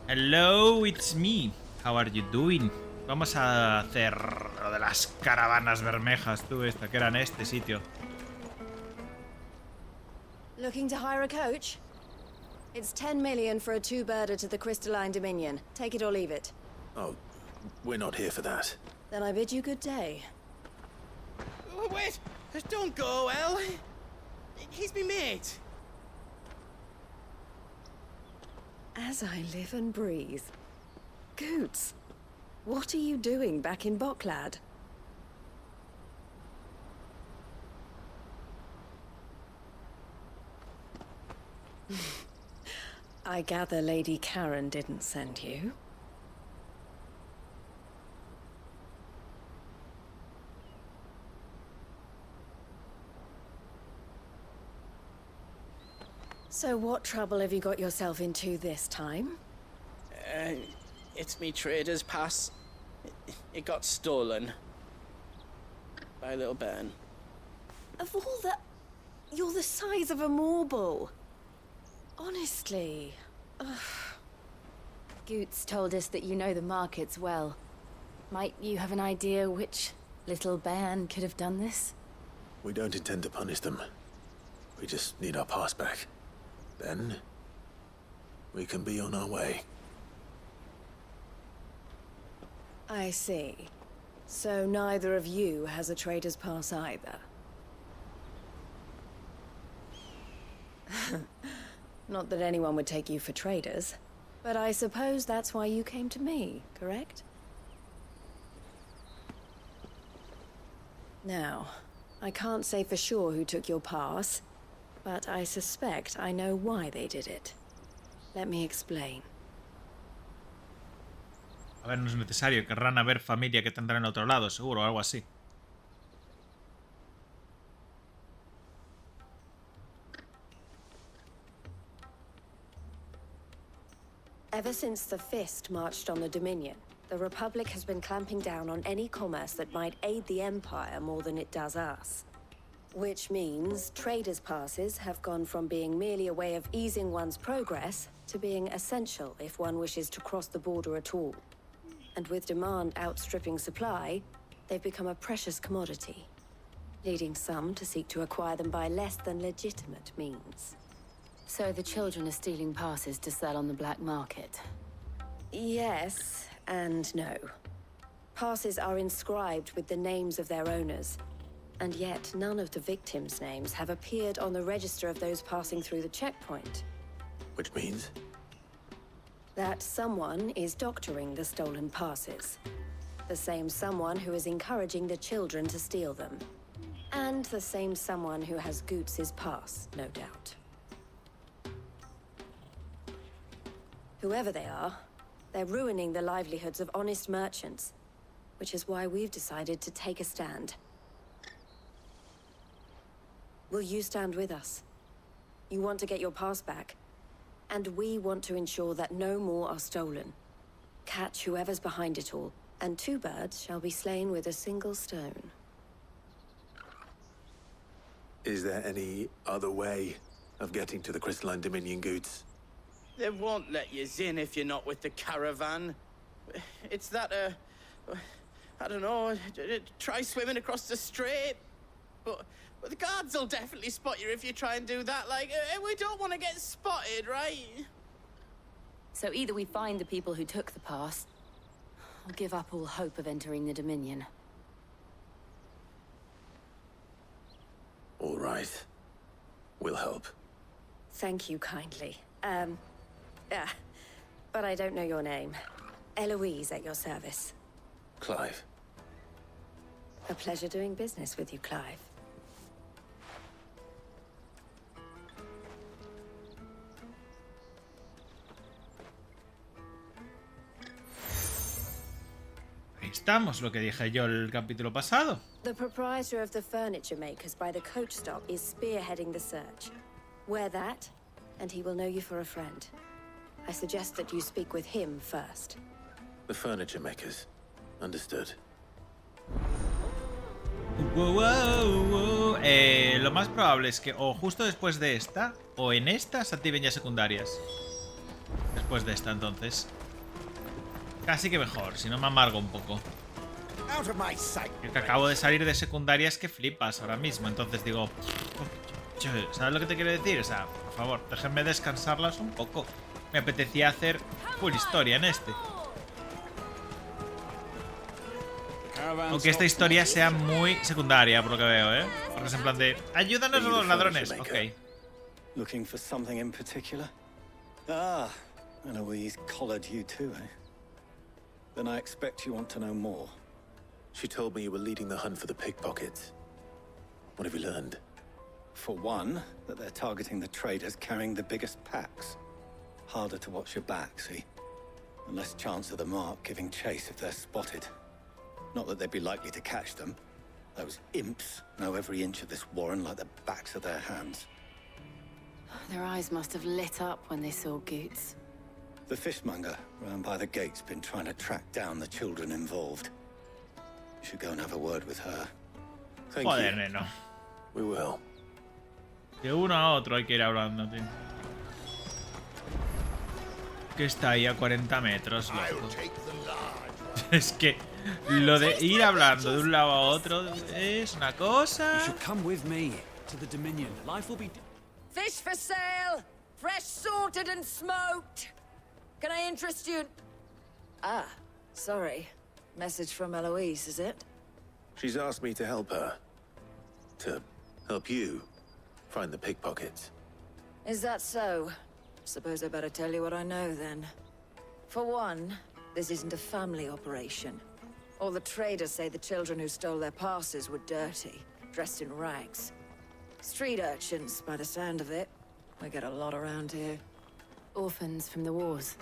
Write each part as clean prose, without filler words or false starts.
Hello, it's me. How are you doing? Vamos a hacer lo de las caravanas bermejas, tú, esta, que era en este sitio. Looking to hire a coach? It's 10 million for a two-birder to the Crystalline Dominion. Take it or leave it. Oh, we're not here for that. Then I bid you good day. Oh, wait! Don't go, El. He's me mate. As I live and breathe. Goots, what are you doing back in Bocklad? I gather Lady Karen didn't send you. So what trouble have you got yourself into this time? It's me trader's pass. It got stolen. By a little bairn. Of all the... You're the size of a marble. Honestly. Ugh. Goots told us that you know the markets well. Might you have an idea which little bairn could have done this? We don't intend to punish them. We just need our pass back. Then, we can be on our way. I see. So neither of you has a trader's pass either. Not that anyone would take you for traders, but I suppose that's why you came to me, correct? Now, I can't say for sure who took your pass, but I suspect I know why they did it. Let me explain. A ver, no es necesario. Querrán haber familia que tendrán en otro lado, seguro, o algo así. Ever since the Fist marched on the Dominion, the Republic has been clamping down on any commerce that might aid the Empire more than it does us. Which means traders' passes have gone from being merely a way of easing one's progress to being essential if one wishes to cross the border at all. And with demand outstripping supply, they've become a precious commodity, leading some to seek to acquire them by less than legitimate means. So the children are stealing passes to sell on the black market. Yes and no. Passes are inscribed with the names of their owners, and yet none of the victims' names have appeared on the register of those passing through the checkpoint. Which means? That someone is doctoring the stolen passes. The same someone who is encouraging the children to steal them. And the same someone who has Goots' pass, no doubt. Whoever they are, they're ruining the livelihoods of honest merchants, which is why we've decided to take a stand. Will you stand with us? You want to get your pass back, and we want to ensure that no more are stolen. Catch whoever's behind it all, and two birds shall be slain with a single stone. Is there any other way of getting to the Crystalline Dominion, Goots? They won't let you in if you're not with the caravan. It's that, I don't know, try swimming across the strait. But the guards will definitely spot you if you try and do that. Like, we don't want to get spotted, right? So either we find the people who took the pass, or give up all hope of entering the Dominion. All right. We'll help. Thank you kindly. But I don't know your name. Eloise at your service. Clive. A pleasure doing business with you, Clive. Ahí estamos, lo que dije yo el capítulo pasado. The proprietor of the furniture makers by the coach stop is spearheading the search. Wear that, and he will know you for a friend. I suggest that you speak with him first. The furniture makers. Understood. Lo más probable es que o justo después de esta, o en esta se activen ya secundarias. Después de esta, entonces. Casi que mejor, si no me amargo un poco. El que acabo de salir de secundarias que flipas ahora mismo. Entonces digo... ¿Sabes lo que te quiero decir? O sea, por favor, déjenme descansarlas un poco. Me apetecía hacer full historia en este. Aunque esta historia sea muy secundaria, por lo que veo, ¿eh? Porque es en plan de... ¡Ayúdanos a los ladrones! Ok. Looking for something in particular? Ah, Eloise collared you too, eh? Then I expect you want to know more. She told me you were leading the hunt for the pickpockets. What have you learned? For one, that they're targeting the traders carrying the biggest packs. Harder to watch your back, see? And less chance of the mark giving chase if they're spotted. Not that they'd be likely to catch them. Those imps know every inch of this warren like the backs of their hands. Their eyes must have lit up when they saw Goots. The fishmonger round by the gate's been trying to track down the children involved. You should go and have a word with her. Thank Joder, you. neno. We will. De uno a otro hay que ir hablando, tío. Que está ahí a 40 metros, loco. Es que lo de ir hablando de un lado a otro es una cosa. You should come with me to the Dominion. Life will be... Fish for sale! Fresh sorted and smoked! Can I interest you in... Ah, sorry. Message from Eloise, is it? She's asked me to help her. To help you find the pickpockets. Is that so? Suppose I better tell you what I know, then. For one, this isn't a family operation. All the traders say the children who stole their passes were dirty, dressed in rags. Street urchins, by the sound of it. We get a lot around here. Orphans from the wars.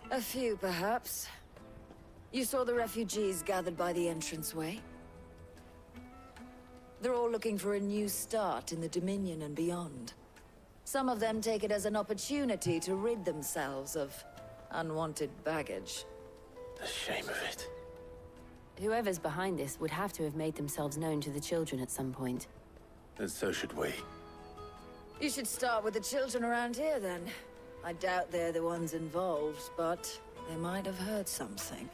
A few, perhaps. You saw the refugees gathered by the entranceway? They're all looking for a new start in the Dominion and beyond. Some of them take it as an opportunity to rid themselves of unwanted baggage. The shame of it. Whoever's behind this would have to have made themselves known to the children at some point. And so should we. You should start with the children around here, then. I doubt they're the ones involved, but they might have heard something.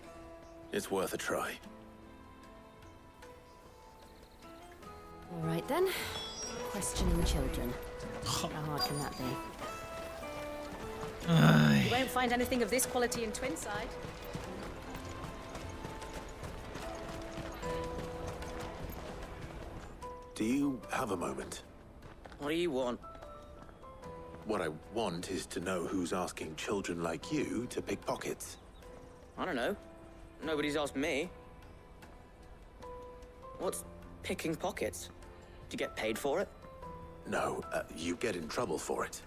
It's worth a try. All right, then. Questioning children. How hard can that be? You won't find anything of this quality in Twinside. Do you have a moment? What do you want? What I want is to know who's asking children like you to pick pockets. I don't know. Nobody's asked me. What's picking pockets? Do you get paid for it? No, you get in trouble for it.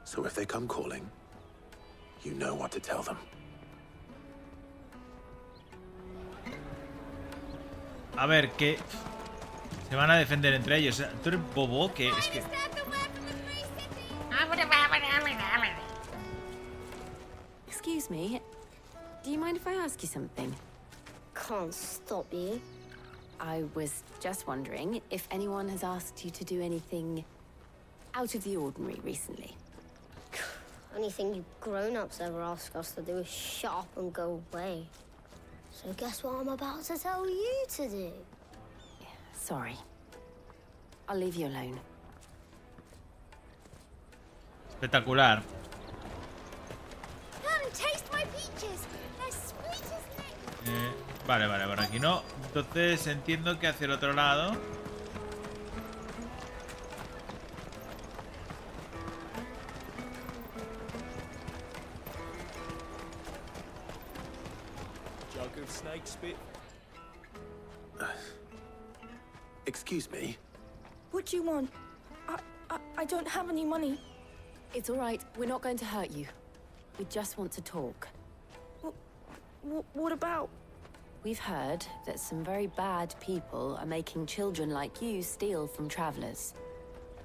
So if they come calling, you know what to tell them. A ver, que se van a defender entre ellos. Tú eres bobo, que es que... Excuse me. Do you mind if I ask you something? Can't stop you. I was just wondering if anyone has asked you to do anything out of the ordinary recently. Anything you grown-ups ever ask us to do is shut up and go away. So guess what I'm about to tell you to do? Sorry. I'll leave you alone. Espectacular. Come, taste my peaches. They're sweet as nectar. Vale, por aquí no. Entonces entiendo que hacia el otro lado. Jug of snake spit. Excuse me? What do you want? I don't have any money. It's all right. We're not going to hurt you. We just want to talk. What about? We've heard that some very bad people are making children like you steal from travelers.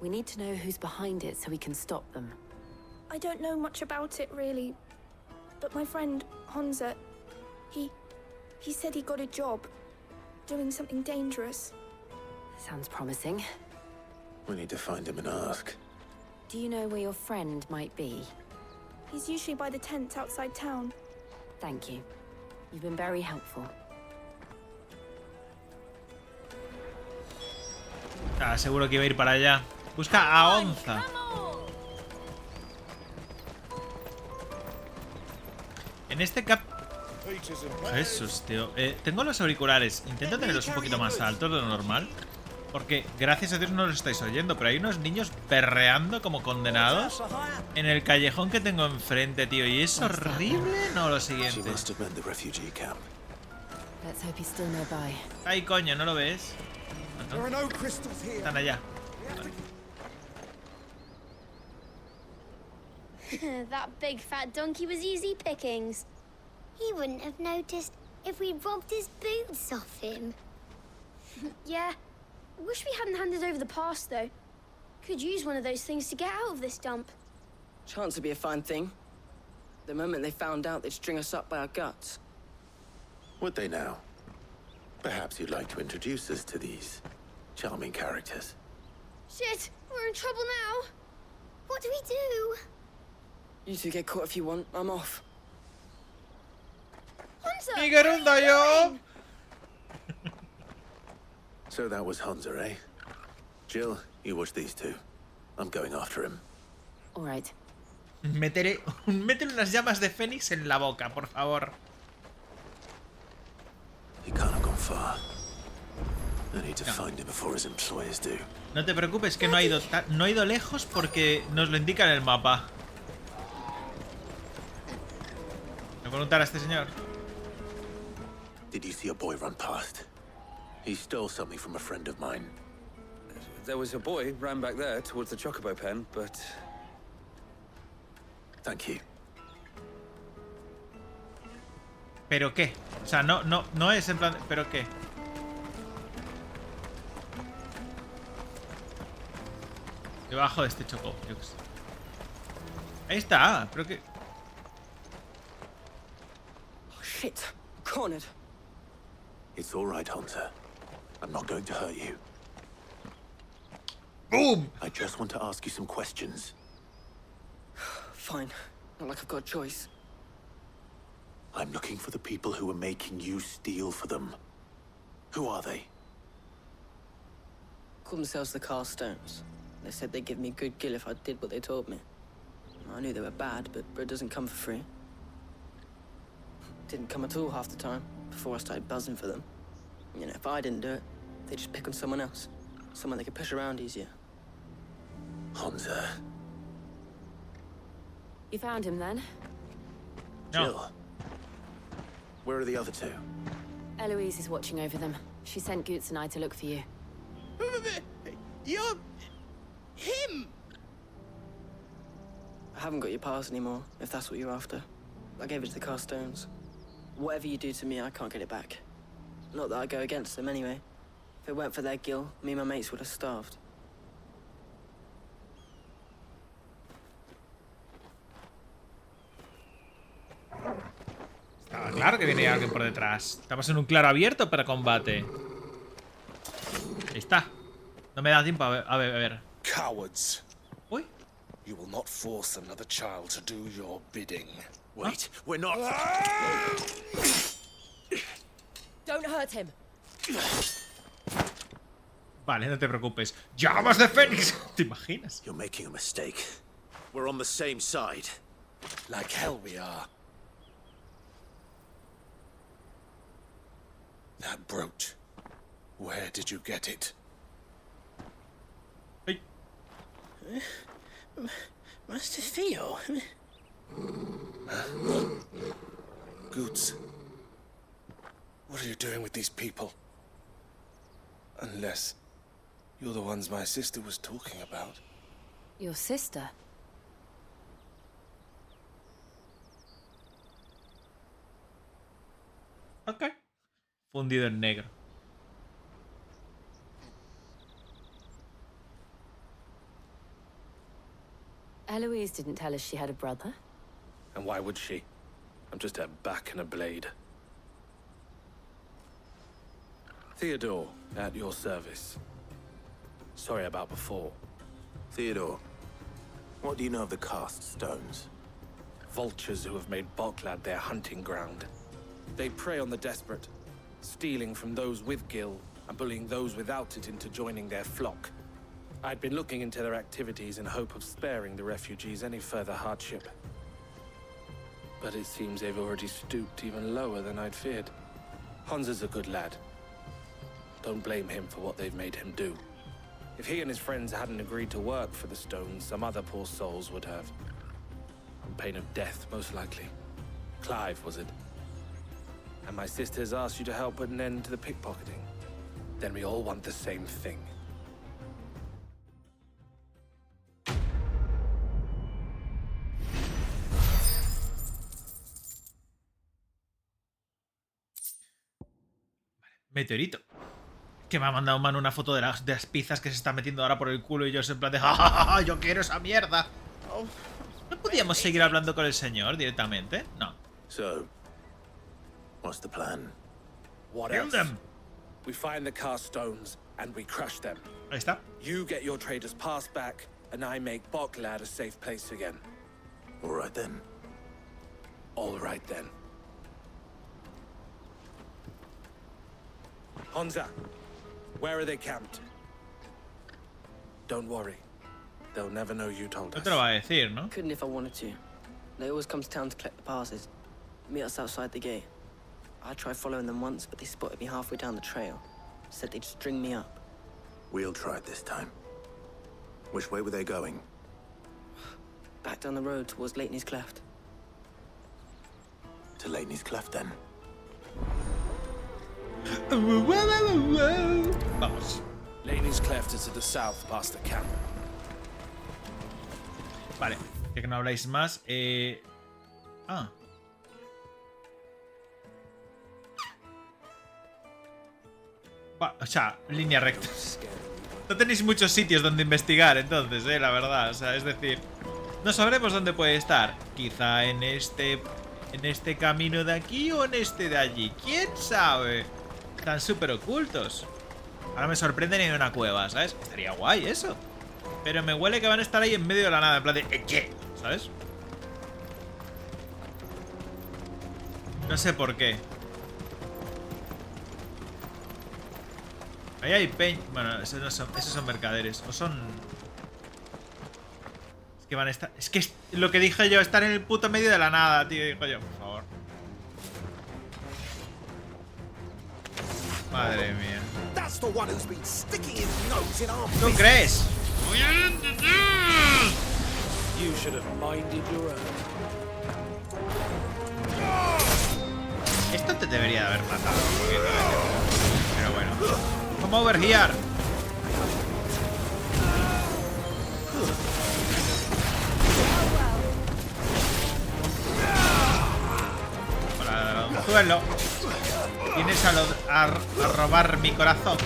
We need to know who's behind it so we can stop them. I don't know much about it, really. But my friend, Honza, he said he got a job doing something dangerous. Sounds promising. We need to find him and ask. Do you know where your friend might be? He's usually by the tents outside town. Thank you. You've been very helpful. Ah, seguro que iba a ir para allá. Busca a Onza. En este cap... Jesús, tío. Tengo los auriculares. Intento tenerlos un poquito más altos de lo normal. Porque, gracias a Dios, no los estáis oyendo. Pero hay unos niños berreando como condenados en el callejón que tengo enfrente, tío. Y es horrible. No, lo siguiente. Ay, coño, ¿no lo ves? ¿No? Están allá. That big fat donkey was easy pickings. He wouldn't have noticed if we'd robbed his boots off him. Yeah. Wish we hadn't handed over the pass, though. Could use one of those things to get out of this dump. Chance would be a fine thing. The moment they found out, they'd string us up by our guts. Would they now? Perhaps you'd like to introduce us to these charming characters. Shit, we're in trouble now. What do we do? You two get caught if you want. I'm off. Hunter! So that was Hunter, eh? Jill, you watch these two. I'm going after him. All right. Métele unas llamas de fénix en la boca, por favor. He can't have gone far. I need to find him before his employers do. No te preocupes, que no ha ido lejos porque nos lo indica en el mapa. Voy a preguntar a este señor. Did you see a boy run past? He stole something from a friend of mine. There was a boy ran back there towards the chocobo pen, but... Thank you. ¿Pero qué? O sea, no es en plan... ¿Pero qué? Debajo de este chocobo, yo qué sé. Ahí está, pero qué... Oh, shit. Cornered. It's all right, Hunter. I'm not going to hurt you. Boom! I just want to ask you some questions. Fine. Not like I've got a choice. I'm looking for the people who are making you steal for them. Who are they? Called themselves the Carstones. They said they'd give me good gill if I did what they told me. I knew they were bad, but bread doesn't come for free. Didn't come at all half the time, before I started buzzing for them. You know, if I didn't do it, they'd just pick on someone else. Someone they could push around easier. Hunter. You found him then? No. Jill. Where are the other two? Eloise is watching over them. She sent Goots and I to look for you. You're... him! I haven't got your pass anymore, if that's what you're after. I gave it to the Carstones. Whatever you do to me, I can't get it back. Not that I go against them anyway. If it weren't for their gill, me and my mates would have starved. Estaba claro que viene alguien por detrás. Estamos en un claro abierto para combate. Ahí está. No me da tiempo a ver. Cowards. Uy. You will not force another child to do your bidding. Wait, we're not... Don't hurt him. Vale, no te preocupes. ¡Llamas de fénix! ¿Te imaginas? You're making a mistake. We're on the same side. Like hell we are. That brooch. Where did you get it? Hey. Master Theo? Goots. What are you doing with these people? Unless you're the ones my sister was talking about. Your sister? Ok. Fundido en negro. Eloise didn't tell us she had a brother. And why would she? I'm just her back and a blade. Theodore, at your service. Sorry about before. Theodore, what do you know of the cast stones? Vultures who have made Boklad their hunting ground. They prey on the desperate, stealing from those with gil and bullying those without it into joining their flock. I'd been looking into their activities in hope of sparing the refugees any further hardship. But it seems they've already stooped even lower than I'd feared. Hansa's a good lad. Don't blame him for what they've made him do. If he and his friends hadn't agreed to work for the stones, some other poor souls would have. On pain of death, most likely. Clive, was it? And my sisters asked you to help put an end to the pickpocketing. Then we all want the same thing. Meteorito. Que me ha mandado Manu una foto de las pizzas que se está metiendo ahora por el culo y yo en plan de ¡ja, ja, ja, yo quiero esa mierda! ¿No podíamos seguir hablando con el señor directamente? No. So, what's the plan? What Kill else? them. We find the cast stones and we crush them. Ahí está. You get your traders' pass back, and I make Boklad a safe place again. All right then. All right then. Hansa, where are they camped? Don't worry. They'll never know you told No us. te lo va a decir, ¿no? Couldn't if I wanted to. They always come to town to collect the passes. Meet us outside the gate. I tried following them once, but they spotted me halfway down the trail. Said they'd string me up. We'll try it this time. Which way were they going? Back down the road towards Leighton's Cleft. To Leighton's Cleft, then. Vamos. Leighton's Cleft is to the south, past the camp. Vale. Ya que no habláis más, Ah. O sea, línea recta. No tenéis muchos sitios donde investigar, entonces, la verdad. O sea, es decir, no sabremos dónde puede estar. Quizá en este camino de aquí o en este de allí. ¿Quién sabe? Están súper ocultos. Ahora me sorprenden en una cueva, ¿sabes? Estaría guay eso. Pero me huele que van a estar ahí en medio de la nada, en plan de ¿qué? ¿Sabes? No sé por qué. Ahí hay peñ... Bueno, esos son mercaderes. O son... Es que van a estar... Es que es lo que dije yo, estar en el puto medio de la nada, tío. Dijo yo, por favor. Madre mía. ¿Tú crees? You should have minded your own. Esto te debería de haber matado un poquito, pero bueno. Come over here. Hola, suelo. Vienes a robar mi corazón.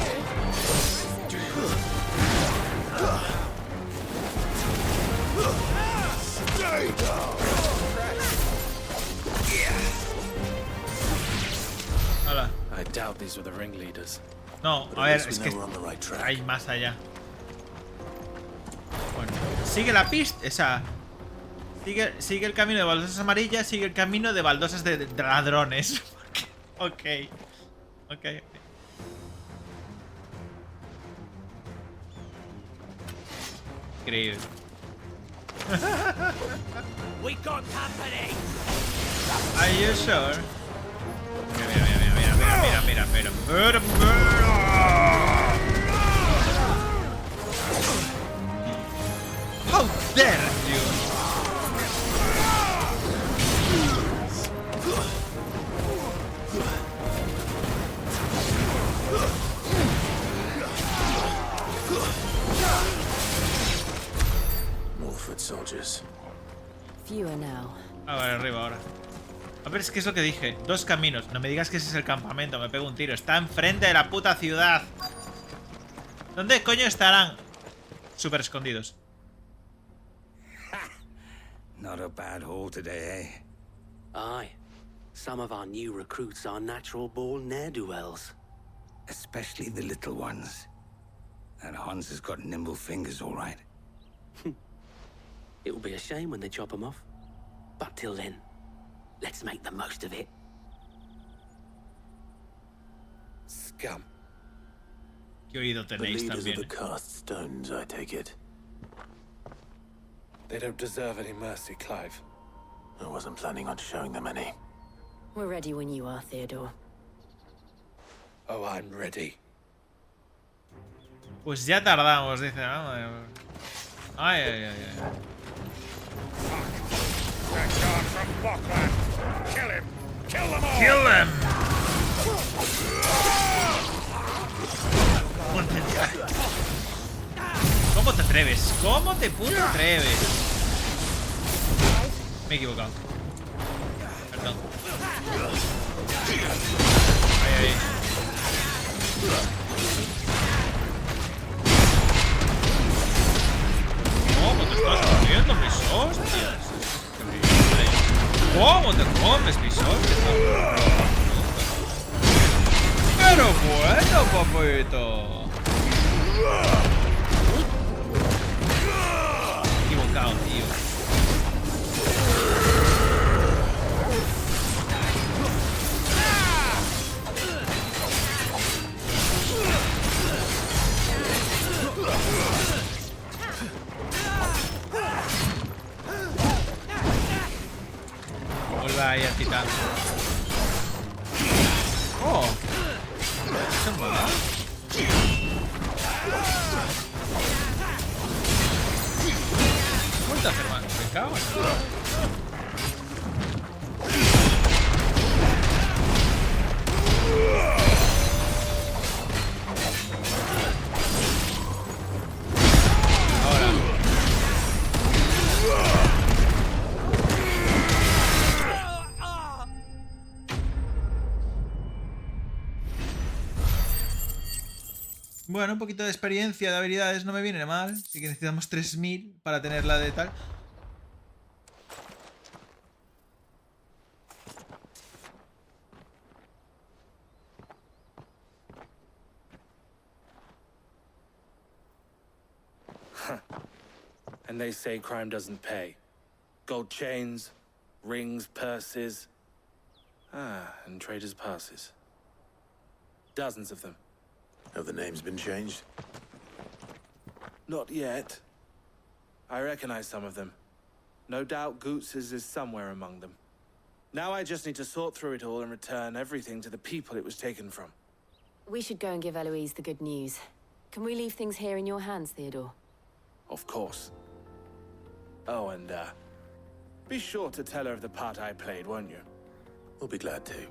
Hola. I doubt these were the ringleaders. No, a ver, es que hay más allá. Bueno, sigue la pista, esa. Sigue el camino de baldosas amarillas, sigue el camino de baldosas de ladrones. Ok. Increíble. We got company. Are you sure? Mira. How dare you? More foot soldiers. Fewer now. Ah, vale, arriba ahora. A ver, es que es lo que dije. Dos caminos. No me digas que ese es el campamento. Me pego un tiro. Está enfrente de la puta ciudad. ¿Dónde coño estarán? Súper escondidos. Not a bad haul today, eh? Aye. Some of our new recruits are natural-born ne'er-do-wells. Especially the little ones. That Hans has got nimble fingers, all right. It will be a shame when they chop them off. But till then, let's make the most of it. Scum. ¿Qué oído The tenéis leaders of también? the cast stones, I take it. They don't deserve any mercy, Clive. I wasn't planning on showing them any. We're ready when you are, Theodore. Oh, I'm ready. Pues ya tardamos, dice. Ay, ay, ay, ay. That guard from Bokland! Kill him! Kill them all! Kill them! ¿Cómo te atreves? ¿Cómo te puto atreves? Me he equivocado. Perdón. Ay, ay. ¿Cómo te estás comiendo mis hostias? ¿Cómo te comes mis hostias? Pero bueno, papito. Equivocado, tío. Vuelve ahí al titán. Oh. ¿Eso es mola? ¿Cómo estás, hermano? Me cago en todo. Bueno, un poquito de experiencia, de habilidades no me viene mal. Así que necesitamos 3000 para tenerla de tal. And they say crime doesn't pay. Gold chains, rings, purses. Ah, and traders' passes. Dozens of them. Have the names been changed? Not yet. I recognize some of them. No doubt Goots's is somewhere among them. Now I just need to sort through it all and return everything to the people it was taken from. We should go and give Eloise the good news. Can we leave things here in your hands, Theodore? Of course. Oh, and, be sure to tell her of the part I played, won't you? We'll be glad to.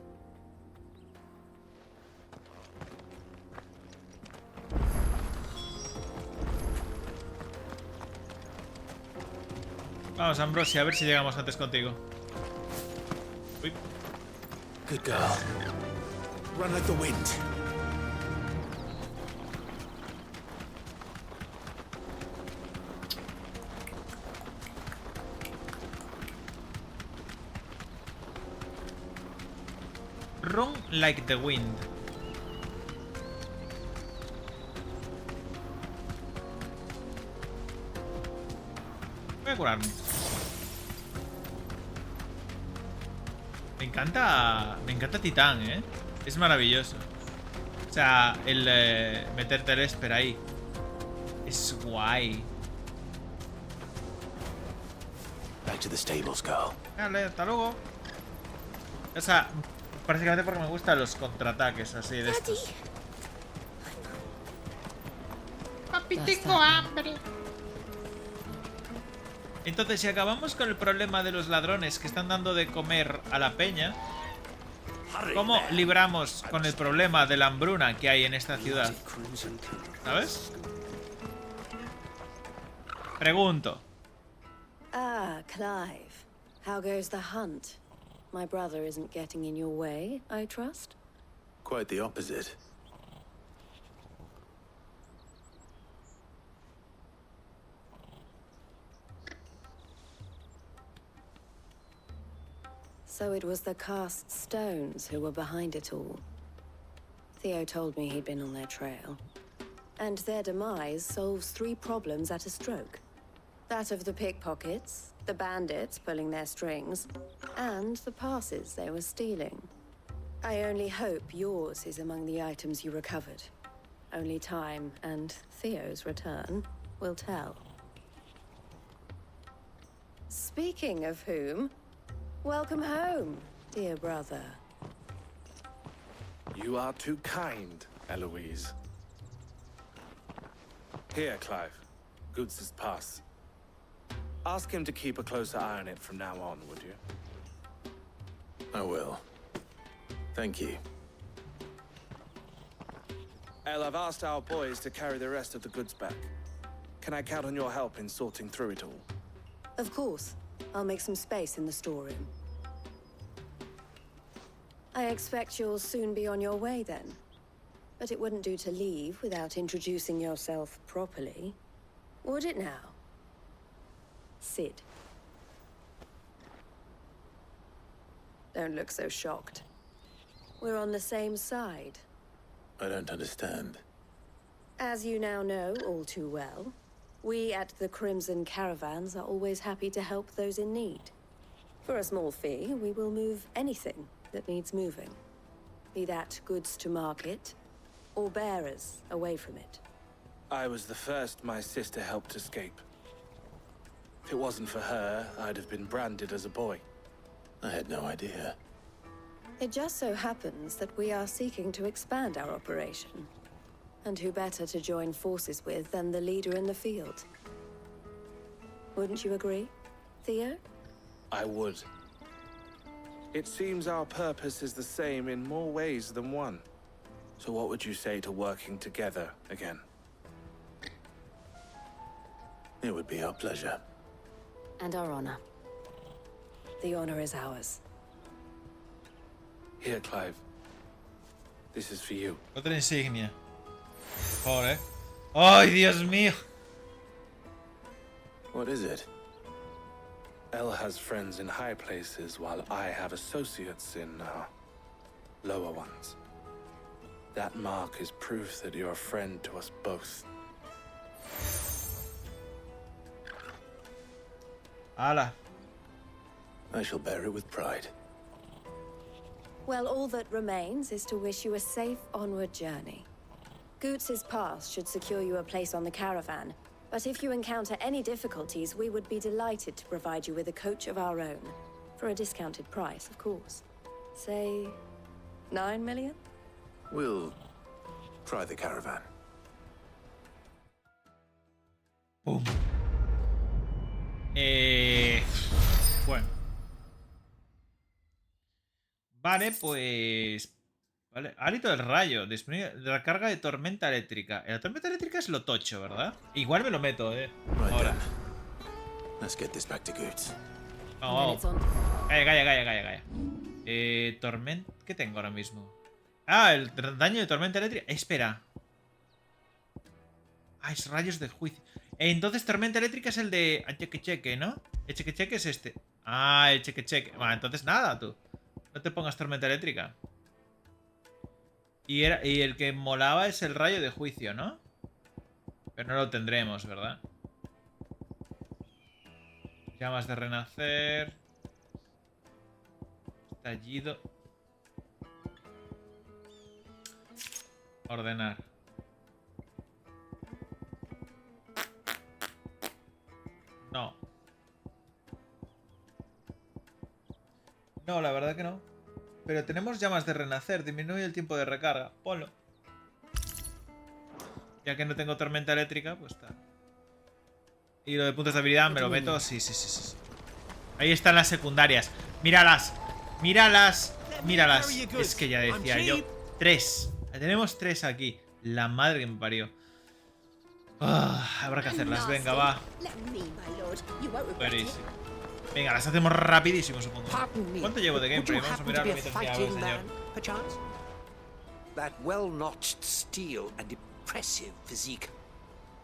Vamos, Ambrosia, a ver si llegamos antes contigo. Uy. Good girl. Run like the wind. Run like the wind. Voy a curarme. Me encanta Titán, ¿eh? Es maravilloso. O sea, el meterte el esper ahí. Es guay. Back to the stables, girl. Dale, hasta luego. O sea, básicamente porque me gustan los contraataques así de estos. Papi, tengo hambre. Entonces, si acabamos con el problema de los ladrones que están dando de comer a la peña, ¿cómo libramos con el problema de la hambruna que hay en esta ciudad? ¿Sabes? Pregunto. Ah, Clive. How goes the hunt? My brother isn't getting in your way, I trust? Quite the opposite. So it was the cast stones who were behind it all. Theo told me he'd been on their trail. And their demise solves 3 problems at a stroke. That of the pickpockets, the bandits pulling their strings, and the passes they were stealing. I only hope yours is among the items you recovered. Only time and Theo's return will tell. Speaking of whom, welcome home, dear brother. You are too kind, Eloise. Here, Clive. Goods' pass. Ask him to keep a closer eye on it from now on, would you? I will. Thank you. El, I've asked our boys to carry the rest of the goods back. Can I count on your help in sorting through it all? Of course. I'll make some space in the storeroom. I expect you'll soon be on your way then. But it wouldn't do to leave without introducing yourself properly. Would it now? Sid. Don't look so shocked. We're on the same side. I don't understand. As you now know all too well, we at the Crimson Caravans are always happy to help those in need. For a small fee, we will move anything that needs moving. Be that goods to market, or bearers away from it. I was the first my sister helped escape. If it wasn't for her, I'd have been branded as a boy. I had no idea. It just so happens that we are seeking to expand our operation. And who better to join forces with than the leader in the field? Wouldn't you agree, Theo? I would. It seems our purpose is the same in more ways than one. So what would you say to working together again? It would be our pleasure. And our honor. The honor is ours. Here, Clive. This is for you. Otra insignia. Joder. ¡Ay, Dios mío! What is it? El has friends in high places, while I have associates in, lower ones. That mark is proof that you're a friend to us both. ¡Hala! I shall bear it with pride. Well, all that remains is to wish you a safe onward journey. Goots' pass should secure you a place on the caravan, but if you encounter any difficulties, we would be delighted to provide you with a coach of our own. For a discounted price, of course. Say, 9 million? We'll try the caravan. Boom. Bueno. Vale, pues... Vale, hálito del rayo. Disponible de la carga de tormenta eléctrica. La tormenta eléctrica es lo tocho, ¿verdad? Igual me lo meto, Ahora. Let's get this back to Goots. Vamos, vamos. Calla. Tormenta... ¿Qué tengo ahora mismo? Ah, el daño de tormenta eléctrica. Espera. Ah, es rayos de juicio. Entonces tormenta eléctrica es el de... cheque, ¿no? El cheque es este. Ah, el cheque. Vale, entonces nada, tú. No te pongas tormenta eléctrica. Y el que molaba es el rayo de juicio, ¿no? Pero no lo tendremos, ¿verdad? Llamas de renacer. Estallido. Ordenar. No. No, la verdad que no. Pero tenemos llamas de renacer. Disminuye el tiempo de recarga. Ponlo. Ya que no tengo tormenta eléctrica, pues está. Y lo de puntos de habilidad me lo meto. Sí. Ahí están las secundarias. Míralas. Es que ya decía yo. 3. Tenemos 3 aquí. La madre que me parió. Habrá que hacerlas. Venga, va. Buenísimo. Venga, las hacemos rapidísimo, supongo. ¿Cuánto llevo de gameplay? Vamos a mirar lo que tenía el señor. That well-notched steel and impressive physique.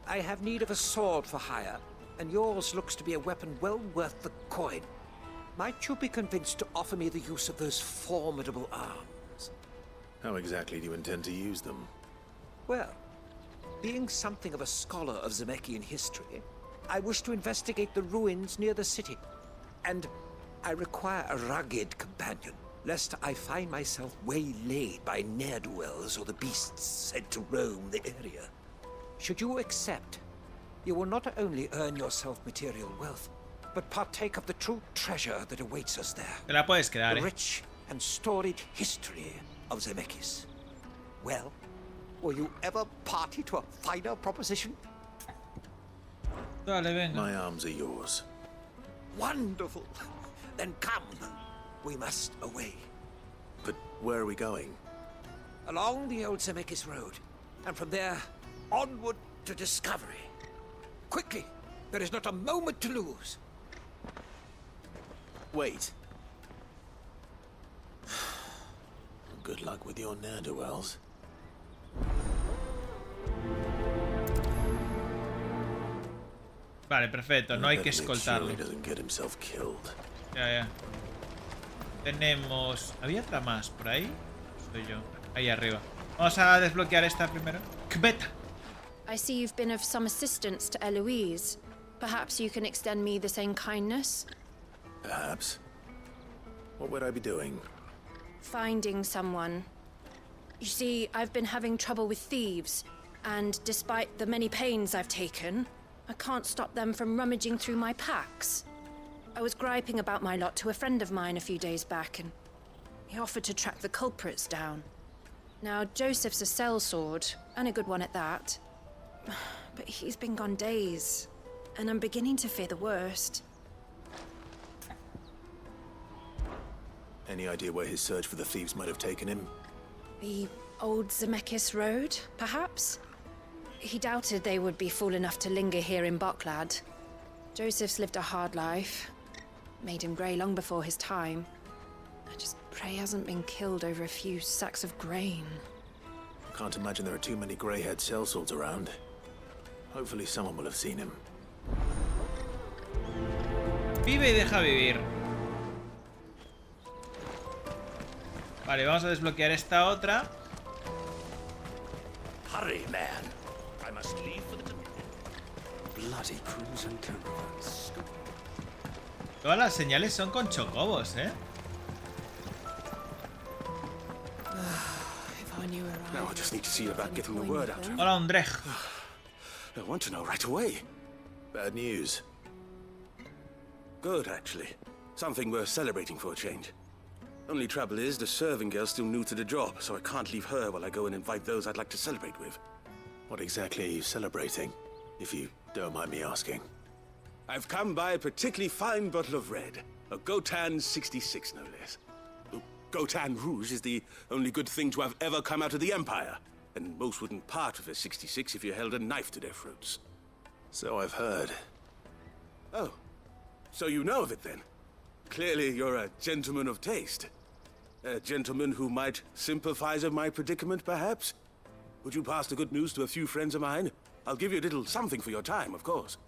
I have need of a sword for hire, and yours looks to be a weapon well worth the coin. Might you be convinced to offer me the use of those formidable arms? How exactly do you intend to use them? Well, being something of a scholar of Zemeckyan history, I wish to investigate the ruins near the city. And I require a rugged companion, lest I find myself waylaid by ne'er-do-wells or the beasts sent to roam the area. Should you accept, you will not only earn yourself material wealth, but partake of the true treasure that awaits us there. Te la puedes quedar, The rich and storied history of Zemeckis. Well, will you ever party to a finer proposition? Dale, venga. My arms are yours. Wonderful. Then come. We must away. But where are we going? Along the old Zemeckis Road, and from there, onward to discovery. Quickly! There is not a moment to lose. Wait. Good luck with your ne'er-do-wells. Vale, perfecto. No hay que escoltarlo. He doesn't get himself killed. Ya. Tenemos... ¿Había otra más por ahí? Soy yo. Ahí arriba. Vamos a desbloquear esta primero. ¡Kbeta! I see you've been of some assistance to Eloise. Perhaps you can extend me the same kindness? Perhaps. What would I be doing? Finding someone. You see, I've been having trouble with thieves, and despite the many pains I've taken, I can't stop them from rummaging through my packs. I was griping about my lot to a friend of mine a few days back, and he offered to track the culprits down. Now, Joseph's a sellsword, and a good one at that. But he's been gone days, and I'm beginning to fear the worst. Any idea where his search for the thieves might have taken him? The old Zemeckis Road, perhaps? He doubted they would be fool enough to linger here in Boklad. Joseph's lived a hard life. Made him grey long before his time. I just pray he hasn't been killed over a few sacks of grain. Can't imagine there are too many grey-haired sellswords around. Hopefully someone will have seen him. Vive y deja vivir. Vale, vamos a desbloquear esta otra. Hurry, man. I must leave for the Dominion. Bloody crews and caravans. Todas las señales son con chocobos, ¿eh? Now I just need to see about getting the word out. Hola, Ondrej. I want to know right away. Bad news. Good, actually. Something worth celebrating for a change. Only trouble is, the serving girl's still new to the job, so I can't leave her while I go and invite those I'd like to celebrate with. What exactly are you celebrating, if you don't mind me asking? I've come by a particularly fine bottle of red. A Gotan 66, no less. Gotan Rouge is the only good thing to have ever come out of the Empire. And most wouldn't part with a 66 if you held a knife to their throats. So I've heard. Oh, so you know of it then? Clearly you're a gentleman of taste. A gentleman who might sympathize with my predicament, perhaps? Would you pass the good news to a few friends of mine? I'll give you a little something for your time, of course.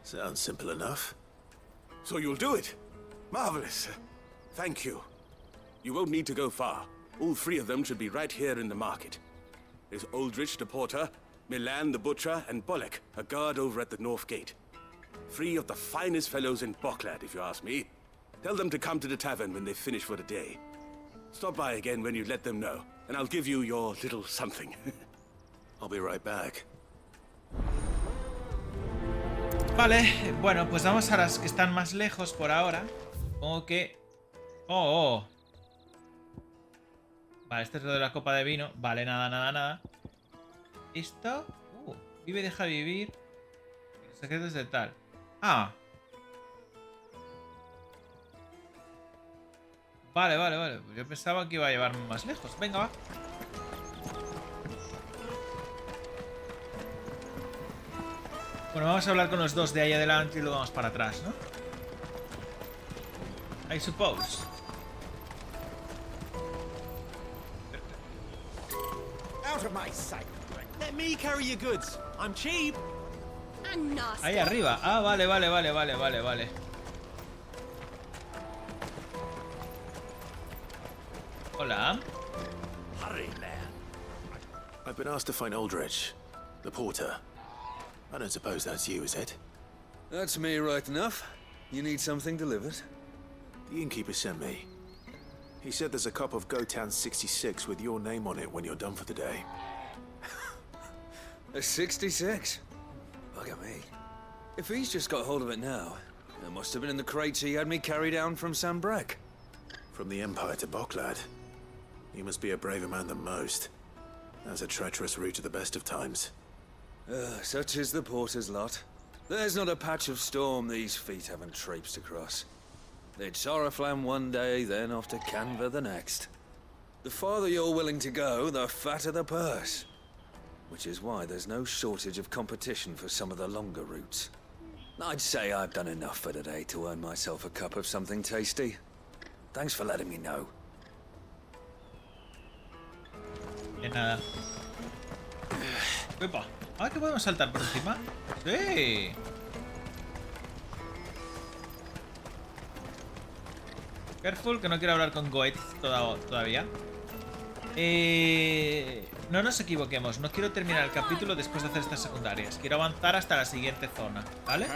Sounds simple enough. So you'll do it? Marvelous. Thank you. You won't need to go far. All three of them should be right here in the market. There's Aldrich the porter, Milan the butcher, and Bolek, a guard over at the north gate. Three of the finest fellows in Boklad, if you ask me. Tell them to come to the tavern when they finish for the day. Stop by again when you let them know, and I'll give you your little something. I'll be right back. Vale, bueno, pues vamos a las que están más lejos por ahora. Supongo que... Oh. Vale, esto es lo de la copa de vino. Vale, nada. Esto... vive y deja vivir. Secretos de tal. Ah. Vale. Yo pensaba que iba a llevarme más lejos. Venga, va. Bueno, vamos a hablar con los dos de ahí adelante y luego vamos para atrás, ¿no? I suppose. Out of my sight. Let me carry your goods. I'm cheap. And nasty. Ahí arriba. Ah, vale. Hola. Hurry, man. I've been asked to find Aldrich, the porter. I don't suppose that's you, is it? That's me right enough. You need something delivered? The innkeeper sent me. He said there's a cup of Gotan 66 with your name on it when you're done for the day. A 66? Bugger me. If he's just got hold of it now, it must have been in the crates he had me carry down from Sanbrek. From the Empire to Boklad. You must be a braver man than most. That's a treacherous route to the best of times. Such is the porter's lot. There's not a patch of storm these feet haven't traipsed across. It's Oriflamme one day, then off to Canva the next. The farther you're willing to go, the fatter the purse. Which is why there's no shortage of competition for some of the longer routes. I'd say I've done enough for today to earn myself a cup of something tasty. Thanks for letting me know. De nada. Epa. Ah, que podemos saltar por encima. Sí. Careful, que no quiero hablar con Goethe todavía. No nos equivoquemos, no quiero terminar el capítulo después de hacer estas secundarias. Quiero avanzar hasta la siguiente zona, ¿vale?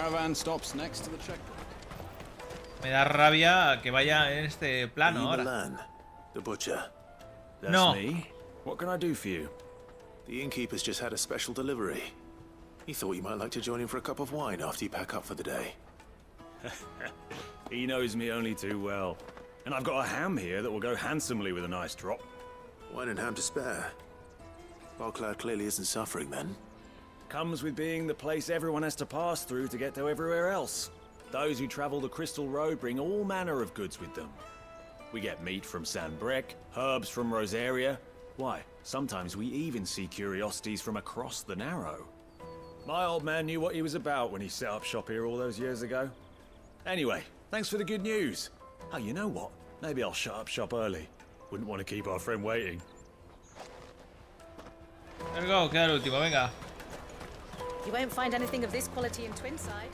Me da rabia que vaya en este plano ahora. The butcher. No. What can I do for you? The innkeeper's just had a special delivery. He thought you might like to join him for a cup of wine after you pack up for the day. He knows me only too well. And I've got a ham here that will go handsomely with a nice drop. Wine and ham to spare. Boklad clearly isn't suffering then. Comes with being the place everyone has to pass through to get to everywhere else. Those who travel the Crystal Road bring all manner of goods with them. We get meat from Sanbrek, herbs from Rosaria. Why, sometimes we even see curiosities from across the Narrow. My old man knew what he was about when he set up shop here all those years ago. Anyway, thanks for the good news. Oh, you know what? Maybe I'll shut up shop early. Wouldn't want to keep our friend waiting. There we go, queda el último, venga. You won't find anything of this quality in Twinside.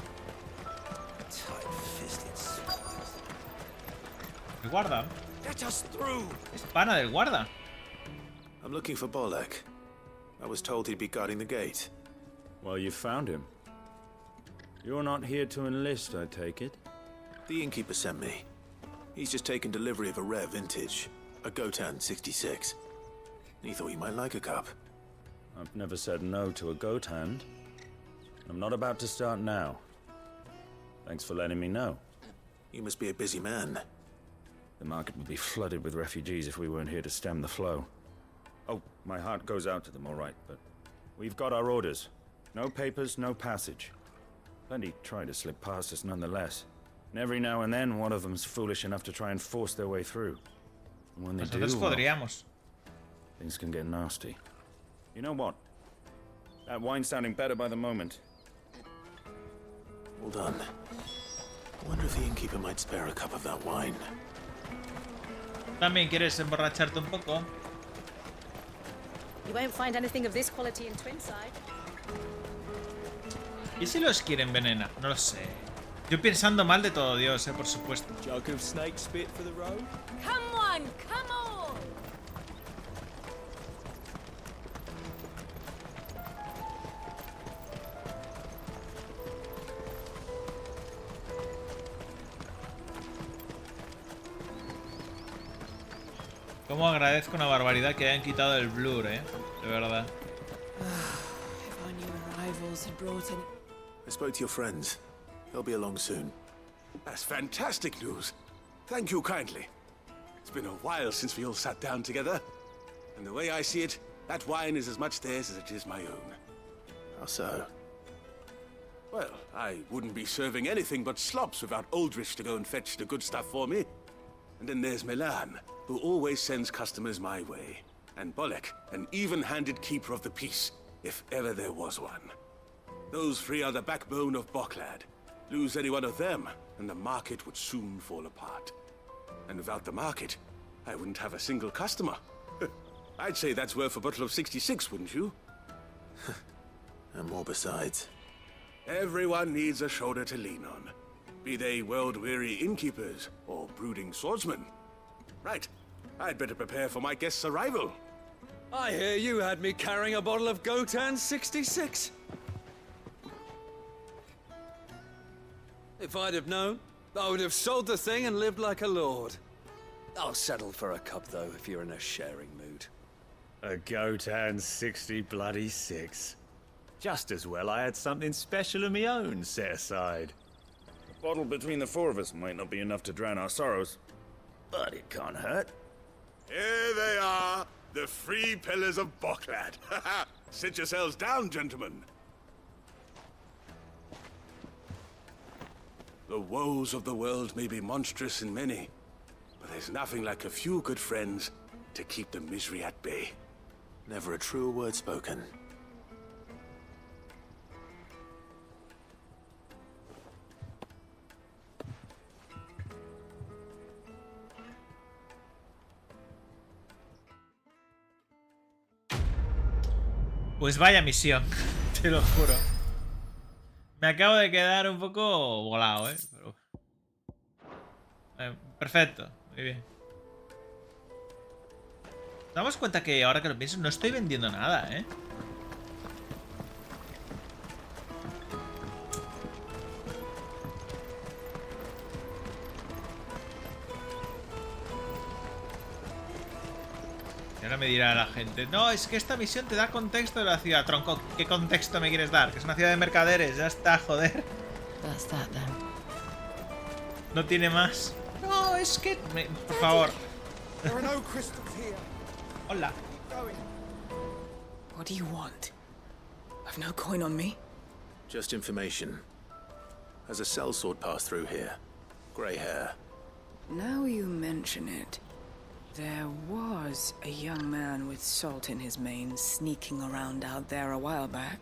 Tight-fisted. El guarda. Let us through. Es pana del guarda. I'm looking for Bolek. I was told he'd be guarding the gate. Well, you found him. You're not here to enlist, I take it? The innkeeper sent me. He's just taken delivery of a rare vintage, a Gotan 66. He thought you might like a cup. I've never said no to a goat hand. I'm not about to start now. Thanks for letting me know. You must be a busy man. The market would be flooded with refugees if we weren't here to stem the flow. Oh, my heart goes out to them, all right, but we've got our orders. No papers, no passage. Plenty try to slip past us nonetheless. And every now and then, one of them's foolish enough to try and force their way through. And when they do, podríamos. Things can get nasty. You know what? That wine's sounding better by the moment. Well done. I wonder if the innkeeper might spare a cup of that wine. ¿También quieres emborracharte un poco? You won't find anything of this quality in Twinside. ¿Y si los quiere envenenar? No lo sé. Yo pensando mal de todo Dios, por supuesto. Jug of snake spit for the road? Come on, come on! Cómo agradezco una barbaridad que hayan quitado el blur, de verdad. If our new arrivals had brought any... I spoke to your friends. They'll be along soon. That's fantastic news. Thank you kindly. It's been a while since we all sat down together. And the way I see it, that wine is as much theirs as it is my own. How so? Well, I wouldn't be serving anything but slops without Aldrich to go and fetch the good stuff for me. And then there's Milan, who always sends customers my way. And Bolek, an even-handed keeper of the peace, if ever there was one. Those three are the backbone of Boklad. Lose any one of them, and the market would soon fall apart. And without the market, I wouldn't have a single customer. I'd say that's worth a bottle of 66, wouldn't you? And more besides. Everyone needs a shoulder to lean on. Be they world-weary innkeepers or brooding swordsmen. Right, I'd better prepare for my guest's arrival. I hear you had me carrying a bottle of Gotan 66. If I'd have known, I would have sold the thing and lived like a lord. I'll settle for a cup, though, if you're in a sharing mood. A goat and 60 bloody 6. Just as well I had something special of my own set aside. A bottle between the 4 of us might not be enough to drown our sorrows, but it can't hurt. Here they are, the 3 pillars of Boklad. Sit yourselves down, gentlemen. The woes of the world may be monstrous in many, but there's nothing like a few good friends to keep the misery at bay. Never a truer word spoken. Pues vaya misión, te lo juro. Me acabo de quedar un poco volado, Pero... perfecto, muy bien. Nos damos cuenta que ahora que lo pienso no estoy vendiendo nada, Y ahora me dirá la gente, no, es que esta misión te da contexto de la ciudad. Tronco, ¿qué contexto me quieres dar? Que es una ciudad de mercaderes, ya está, joder. No tiene más. No, es que... por favor. Hola. What do you want? I've no coin on me. Just information. Has a sellsword passed through here? Grey hair. Now you mention it. There was a young man with salt in his mane sneaking around out there a while back.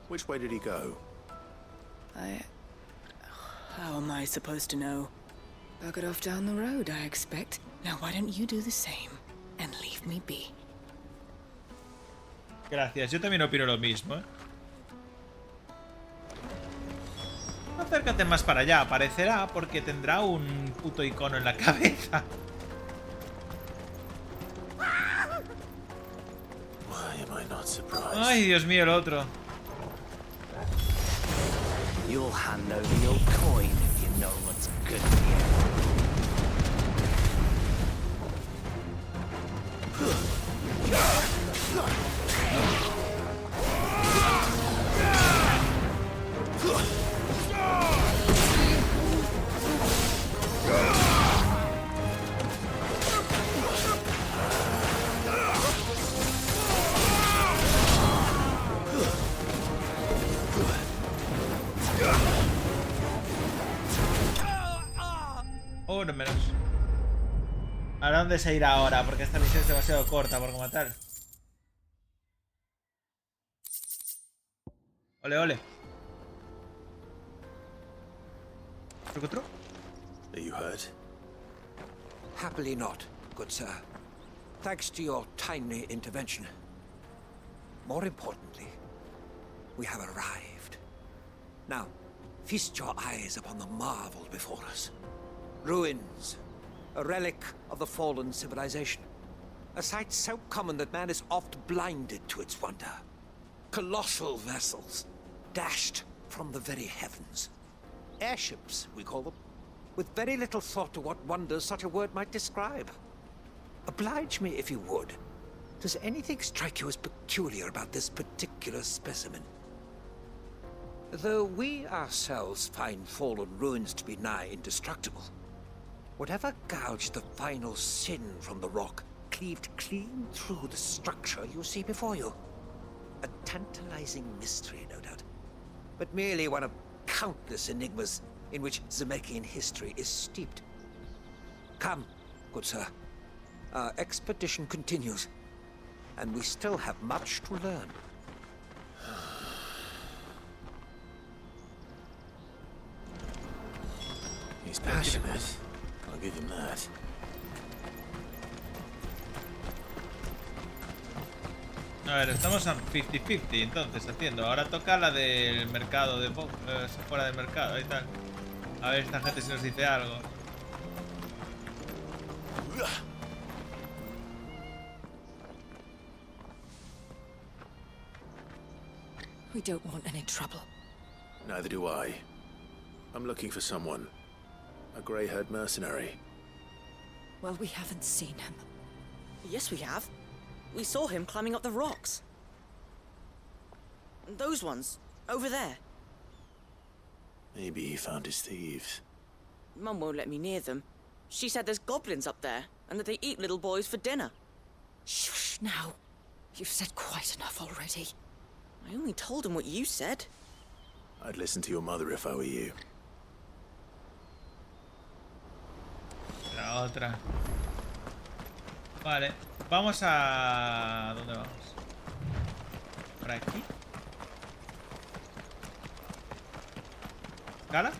Which way did he go? How am I supposed to know? Bug it off down the road, I expect. Now why don't you do the same and leave me be? Gracias, yo también opino lo mismo, Acércate más para allá, aparecerá porque tendrá un puto icono en la cabeza. Ay, Dios mío, el otro. You'll hand over your coin if you know what's good for Uno menos. ¿A dónde se irá ahora? Porque esta misión es demasiado corta por matar. Ole, ole. ¿Otro? Are you hurt? Happily not, good sir. Thanks to your timely intervention. More importantly, we have arrived. Now, feast your eyes upon the marvel before us. Ruins, a relic of the fallen civilization. A sight so common that man is oft blinded to its wonder. Colossal vessels, dashed from the very heavens. Airships, we call them, with very little thought to what wonders such a word might describe. Oblige me if you would. Does anything strike you as peculiar about this particular specimen? Though we ourselves find fallen ruins to be nigh indestructible, whatever gouged the final sin from the rock cleaved clean through the structure you see before you. A tantalizing mystery, no doubt, but merely one of countless enigmas in which Zemeckis history is steeped. Come, good sir. Our expedition continues, and we still have much to learn. He's passionate. I'll give him that. A ver, estamos a 50-50 entonces haciendo. Ahora toca la del mercado de fuera del mercado y tal. A ver esta gente si nos dice algo. We don't want any trouble. Neither do I. I'm looking for someone. A grey-haired mercenary. Well, we haven't seen him. Yes, we have. We saw him climbing up the rocks. Those ones, over there. Maybe he found his thieves. Mum won't let me near them. She said there's goblins up there, and that they eat little boys for dinner. Shush now. You've said quite enough already. I only told him what you said. I'd listen to your mother if I were you. La otra. Vale, vamos a... ¿Dónde vamos? ¿Por aquí? ¿Escala?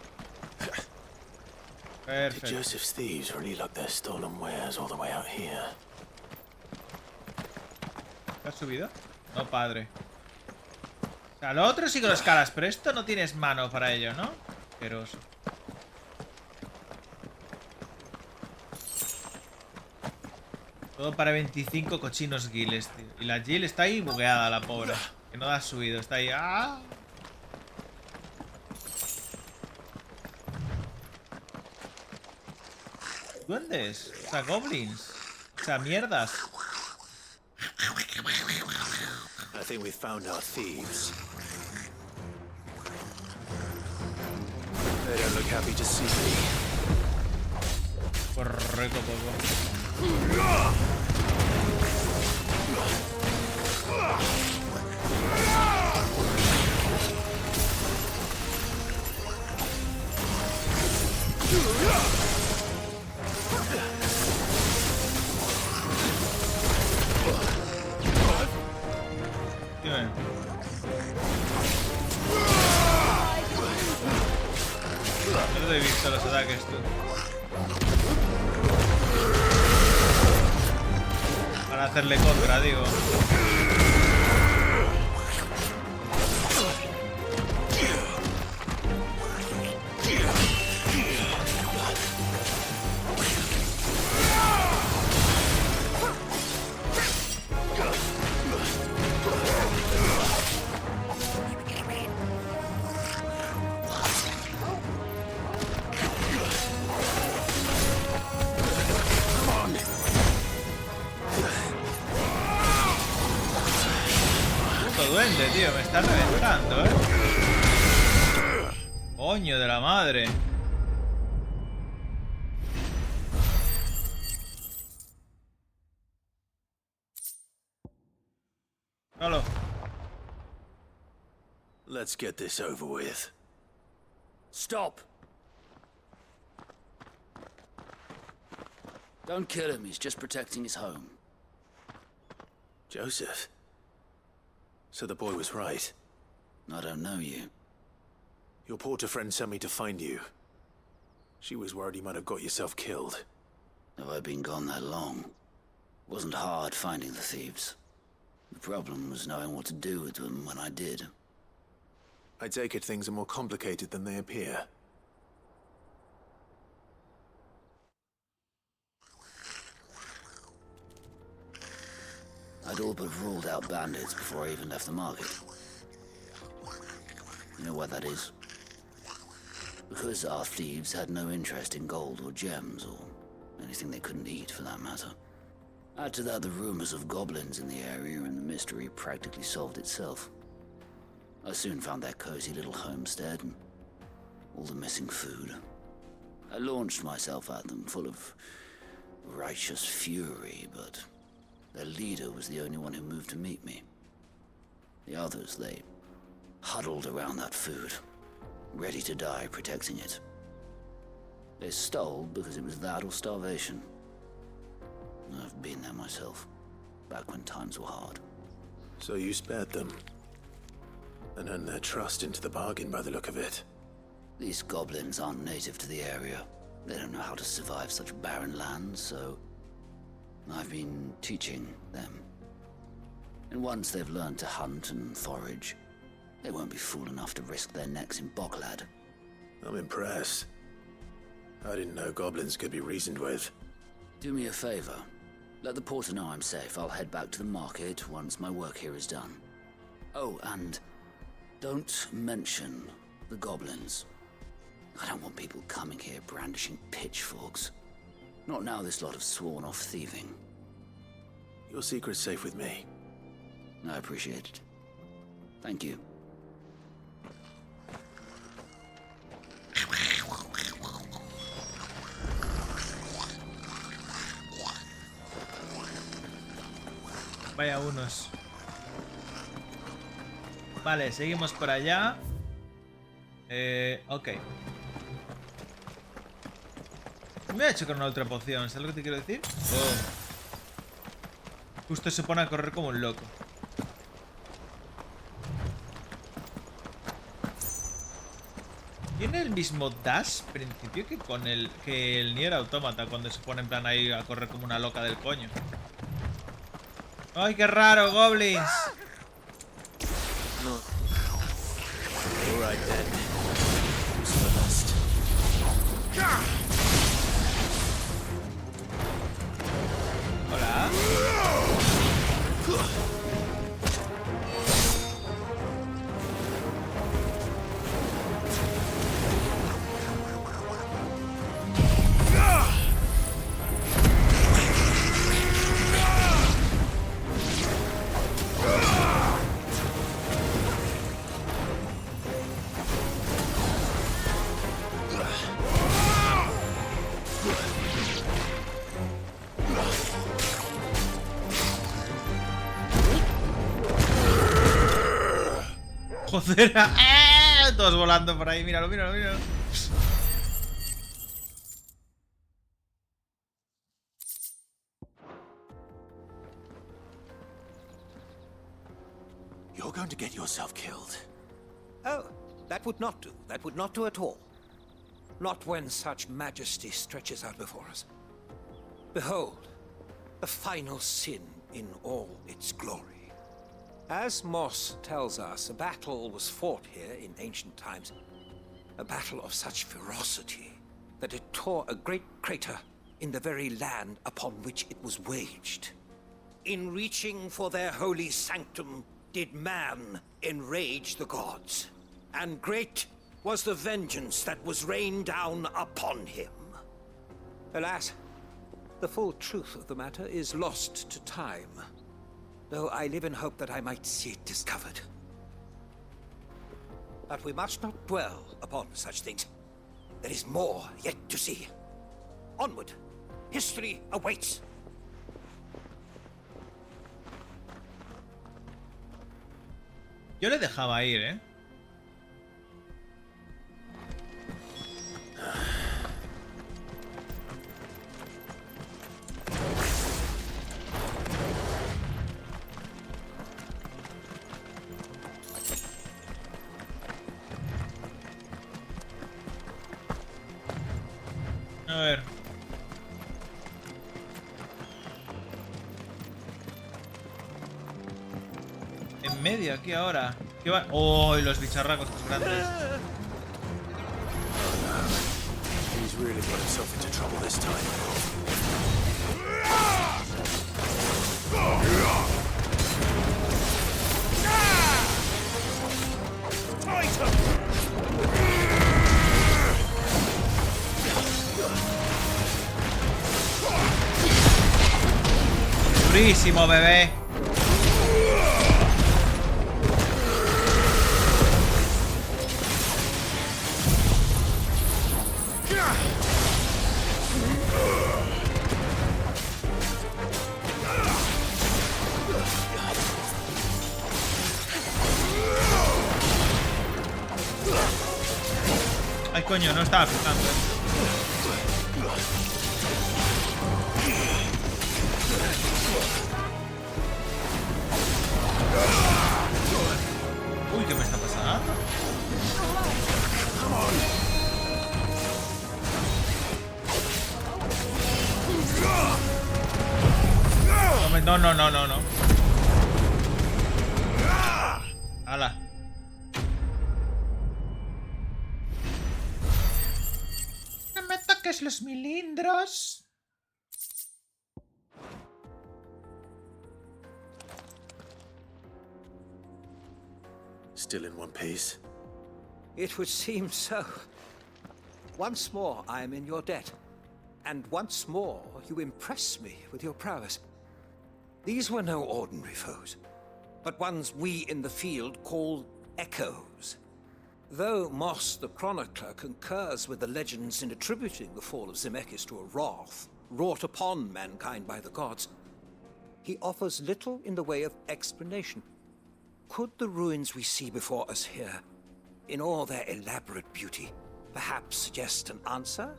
Did Perfecto. Joseph's thieves really lug their stolen wares all the way out here? ¿Te has subido? No, padre. O sea, lo otro sí que lo escalas, pero esto no tienes mano para ello, ¿no? Asqueroso. Todo para 25 cochinos guiles, tío. Y la Jill está ahí bugueada, la pobre. Que no la has subido, está ahí. ¡Ah! Duendes. O sea, goblins. O sea, mierdas. I think we've found our thieves. They don't look happy to see me. Correcto, poco. Dime. No te he visto los ataques, tú. Para hacerle contra, digo. Duende, tío, me está reventando, Coño de la madre. Solo. Let's get this over with. Stop! Don't kill him, he's just protecting his home. Joseph? So the boy was right. I don't know you. Your porter friend sent me to find you. She was worried you might have got yourself killed. Have I been gone that long? It wasn't hard finding the thieves. The problem was knowing what to do with them when I did. I take it things are more complicated than they appear. I'd all but ruled out bandits before I even left the market. You know why that is? Because our thieves had no interest in gold or gems, or anything they couldn't eat for that matter. Add to that the rumors of goblins in the area, and the mystery practically solved itself. I soon found their cozy little homestead, and all the missing food. I launched myself at them, full of righteous fury, but their leader was the only one who moved to meet me. The others, they huddled around that food, ready to die protecting it. They stole because it was that or starvation. I've been there myself, back when times were hard. So you spared them, and earned their trust into the bargain by the look of it. These goblins aren't native to the area. They don't know how to survive such barren lands, so I've been teaching them. And once they've learned to hunt and forage, they won't be fool enough to risk their necks in Boklad. I'm impressed. I didn't know goblins could be reasoned with. Do me a favor. Let the porter know I'm safe. I'll head back to the market once my work here is done. Oh, and don't mention the goblins. I don't want people coming here brandishing pitchforks. Not now this lot have sworn off thieving. Your secret's safe with me. I appreciate it. Thank you. Vaya unos. Vale, seguimos por allá. Ok. Me ha hecho con una otra poción, ¿sabes lo que te quiero decir? Oh. Justo se pone a correr como un loco. Tiene el mismo dash principio que con el Nier Automata cuando se pone en plan ahí a correr como una loca del coño. ¡Ay, qué raro, goblins! No. All right then. Who's first? Hola. Joder, todos volando por ahí, míralo, míralo, míralo. You're going to get yourself killed. Oh, that would not do. That would not do at all. Not when such majesty stretches out before us. Behold, the final sin in all its glory. As Moss tells us, a battle was fought here in ancient times. A battle of such ferocity that it tore a great crater in the very land upon which it was waged. In reaching for their holy sanctum, did man enrage the gods. And great was the vengeance that was rained down upon him. Alas, the full truth of the matter is lost to time. Though I live in hope that I might see it discovered. But we must not dwell upon such things. There is more yet to see. Onward. History awaits. Yo le dejaba ir, ¿eh? A ver. En medio, aquí ahora. ¿Qué va? ¡Oh! Y los bicharracos estos grandes. He's really got himself into trouble this time. Durísimo, bebé. Ay, coño, no estaba fijando. Uy, ¿qué me está pasando? No, no, no, no, no. ¡Hala! No me toques los milindros. Still in one piece. It would seem so. Once more, I am in your debt. And once more, you impress me with your prowess. These were no ordinary foes, but ones we in the field call echoes. Though Moss the Chronicler concurs with the legends in attributing the fall of Zemeckis to a wrath wrought upon mankind by the gods, he offers little in the way of explanation. Could the ruins we see before us here, in all their elaborate beauty, perhaps suggest an answer?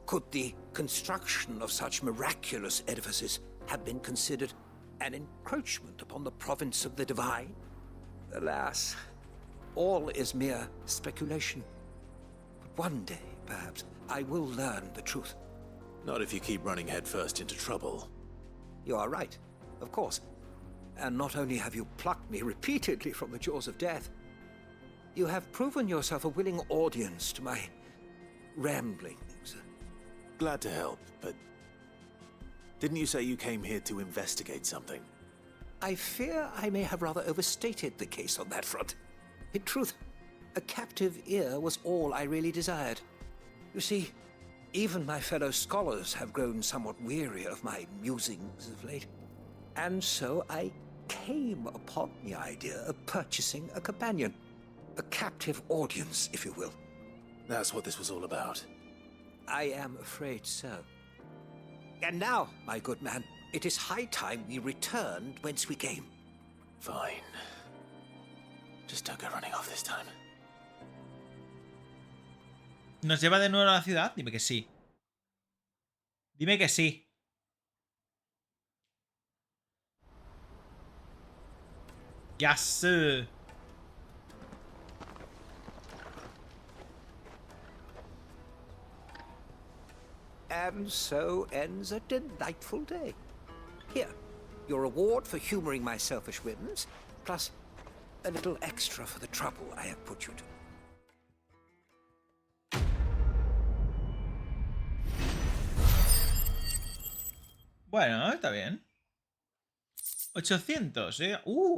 Could the construction of such miraculous edifices have been considered an encroachment upon the province of the divine? Alas, all is mere speculation. But one day, perhaps, I will learn the truth. Not if you keep running headfirst into trouble. You are right, of course. And not only have you plucked me repeatedly from the jaws of death, you have proven yourself a willing audience to my ramblings. Glad to help, but didn't you say you came here to investigate something? I fear I may have rather overstated the case on that front. In truth, a captive ear was all I really desired. You see, even my fellow scholars have grown somewhat weary of my musings of late. And so I came upon the idea of purchasing a companion. A captive audience, if you will. That's what this was all about. I am afraid so. And now, my good man, it is high time we returned whence we came. Fine. Just don't go running off this time. ¿Nos lleva de nuevo a la ciudad? Dime que sí. Dime que sí. Yes. And so ends a delightful day. Here, your reward for humoring my selfish whims, plus a little extra for the trouble I have put you to. Bueno, está bien. 800,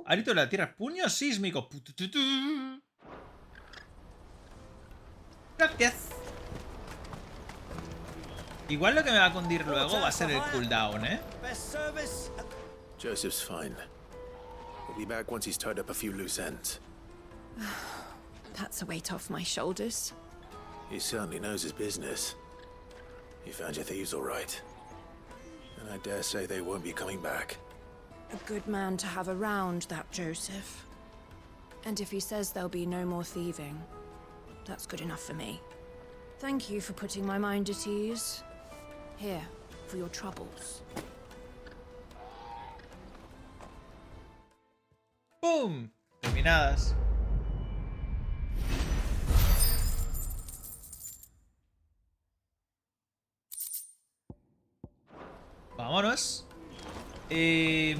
Arito de la Tierra. Puño sísmico. Gracias. Igual lo que me va a cundir luego va a ser el cooldown, Joseph's fine. We'll be back once he's tied up a few loose ends. That's a weight off my shoulders. He certainly knows his business. You found your thieves all right. And I dare say they won't be coming back. A good man to have around, that Joseph. And if he says there'll be no more thieving, that's good enough for me. Thank you for putting my mind at ease. Here, for your troubles. ¡Pum! Terminadas. Vámonos. Yo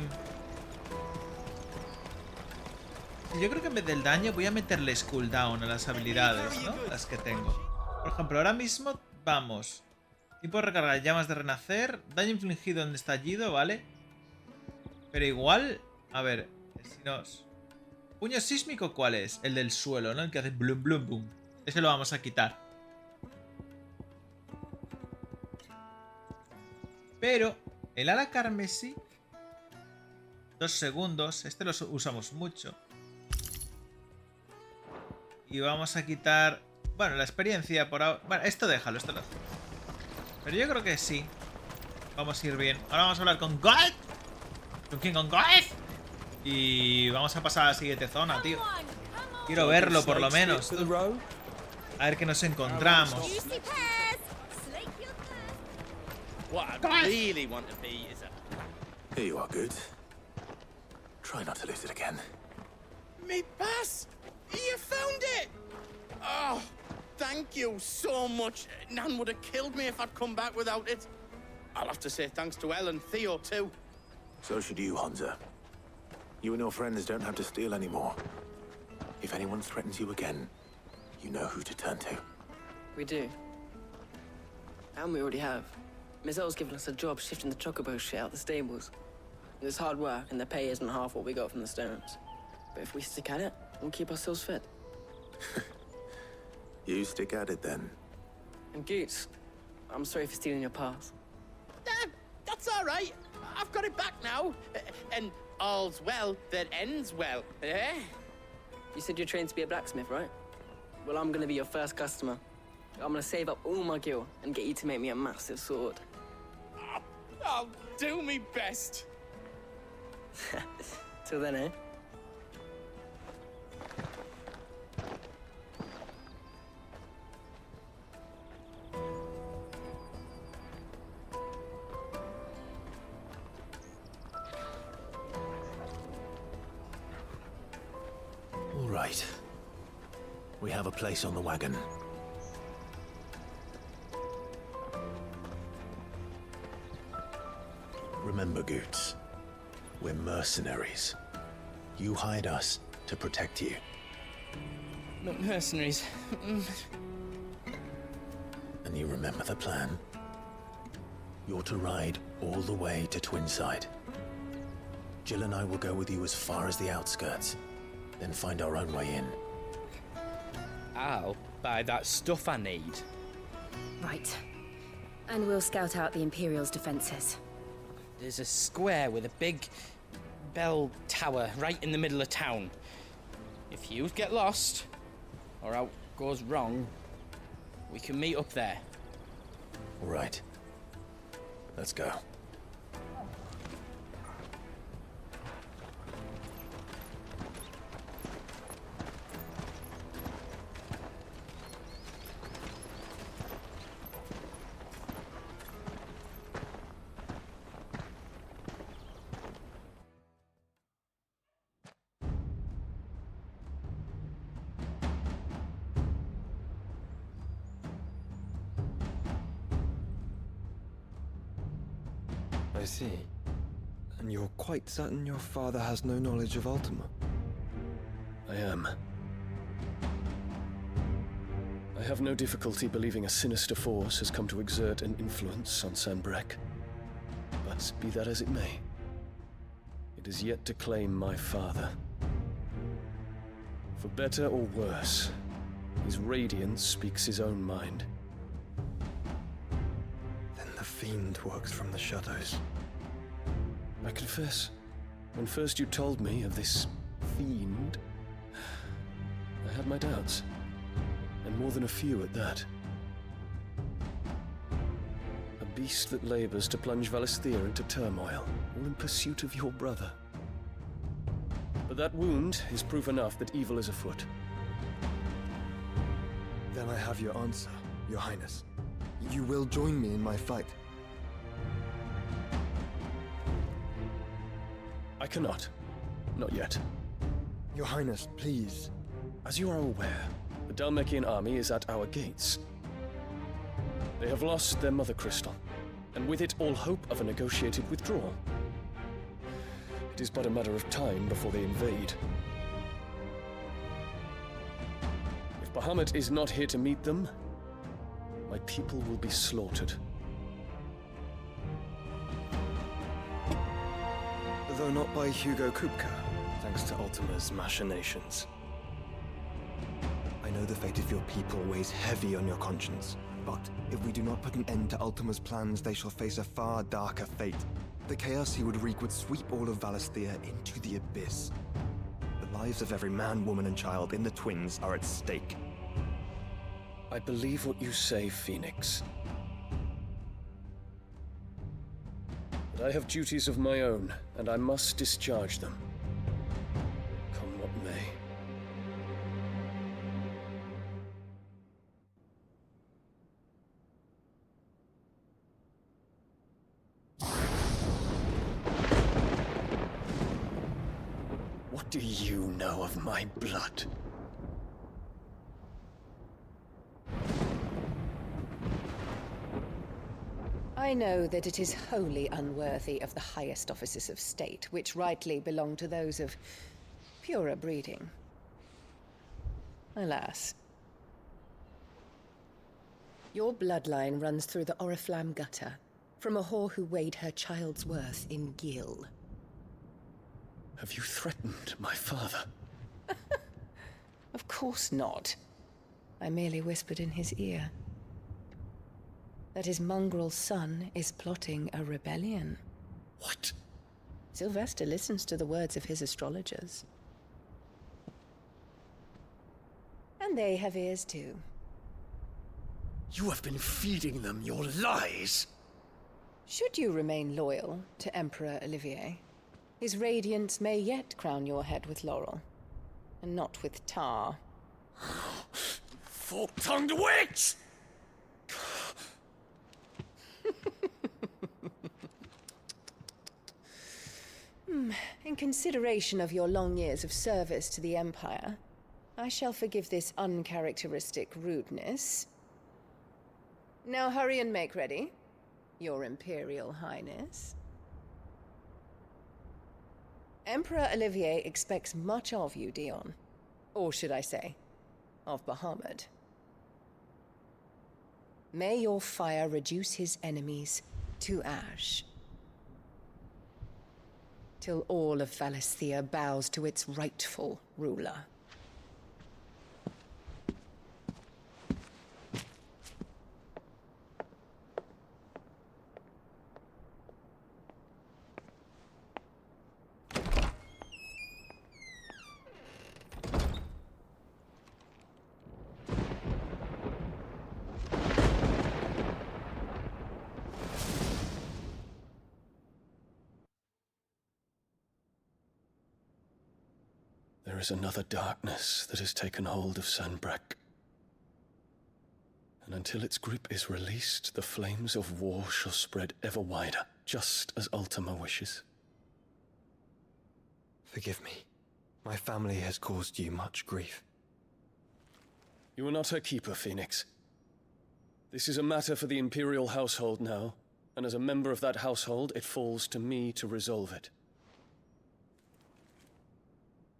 creo que en vez del daño voy a meterles cooldown a las habilidades, ¿no? Las que tengo. Por ejemplo, ahora mismo vamos. Tiempo de recargar llamas de renacer. Daño infligido en estallido, ¿vale? Pero igual... A ver, si nos... ¿Puño sísmico cuál es? El del suelo, ¿no? El que hace blum blum boom. Ese lo vamos a quitar. Pero el ala carmesí... 2 segundos. Este lo usamos mucho. Y vamos a quitar... Bueno, la experiencia por ahora... Bueno, esto déjalo, esto lo dejo. Pero yo creo que sí. Vamos a ir bien. Ahora vamos a hablar con God. Con King Kong God. Y vamos a pasar a la siguiente zona, tío. Quiero verlo por lo menos. A ver qué nos encontramos. Here you are, good. Try not to lose it again. Me pass! You found it! Oh, thank you so much. Nan would have killed me if I'd come back without it. I'll have to say thanks to Elle and Theo, too. So should you, Hansa. You and your friends don't have to steal anymore. If anyone threatens you again, you know who to turn to. We do. And we already have. Miss Elle's given us a job shifting the chocobo shit out the stables. It's hard work, and the pay isn't half what we got from the stones. But if we stick at it, we'll keep ourselves fit. You stick at it, then. And Goots, I'm sorry for stealing your pass. That's all right. I've got it back now. And all's well that ends well, eh? You said you're trained to be a blacksmith, right? Well, I'm gonna be your first customer. I'm gonna save up all my gil and get you to make me a massive sword. I'll do me best. Till then, eh? All right. We have a place on the wagon. Remember, Goots, we're mercenaries. You hired us to protect you. Not mercenaries. And you remember the plan? You're to ride all the way to Twinside. Jill and I will go with you as far as the outskirts, then find our own way in. I'll buy that stuff I need. Right. And we'll scout out the Imperial's defenses. There's a square with a big bell tower right in the middle of town. If you get lost, or out goes wrong, we can meet up there. All right. Let's go. I see. And you're quite certain your father has no knowledge of Ultima? I am. I have no difficulty believing a sinister force has come to exert an influence on Sanbreque. But be that as it may, it is yet to claim my father. For better or worse, his radiance speaks his own mind. Then the fiend works from the shadows. I confess, when first you told me of this fiend, I had my doubts, and more than a few at that. A beast that labors to plunge Valisthea into turmoil, all in pursuit of your brother. But that wound is proof enough that evil is afoot. Then I have your answer, Your Highness. You will join me in my fight. I cannot. Not yet. Your Highness, please. As you are aware, the Dhalmekian army is at our gates. They have lost their mother crystal, and with it all hope of a negotiated withdrawal. It is but a matter of time before they invade. If Bahamut is not here to meet them, my people will be slaughtered. Though not by Hugo Kupka, thanks to Ultima's machinations. I know the fate of your people weighs heavy on your conscience, but if we do not put an end to Ultima's plans, they shall face a far darker fate. The chaos he would wreak would sweep all of Valisthea into the abyss. The lives of every man, woman, and child in the Twins are at stake. I believe what you say, Phoenix. But I have duties of my own, and I must discharge them. Come what may. What do you know of my blood? I know that it is wholly unworthy of the highest offices of state, which rightly belong to those of purer breeding. Alas. Your bloodline runs through the Oriflamme gutter, from a whore who weighed her child's worth in gil. Have you threatened my father? Of course not. I merely whispered in his ear. that his mongrel son is plotting a rebellion. What? Sylvester listens to the words of his astrologers. And they have ears too. You have been feeding them your lies! Should you remain loyal to Emperor Olivier, his radiance may yet crown your head with laurel, and not with tar. Fork-tongued witch! In consideration of your long years of service to the Empire, I shall forgive this uncharacteristic rudeness. Now hurry and make ready, Your Imperial Highness. Emperor Olivier expects much of you, Dion. Or should I say, of Bahamut. May your fire reduce his enemies to ash, till all of Valisthea bows to its rightful ruler. There is another darkness that has taken hold of Sanbreque. And until its grip is released, the flames of war shall spread ever wider, just as Ultima wishes. Forgive me. My family has caused you much grief. You are not her keeper, Phoenix. This is a matter for the Imperial household now, and as a member of that household, it falls to me to resolve it.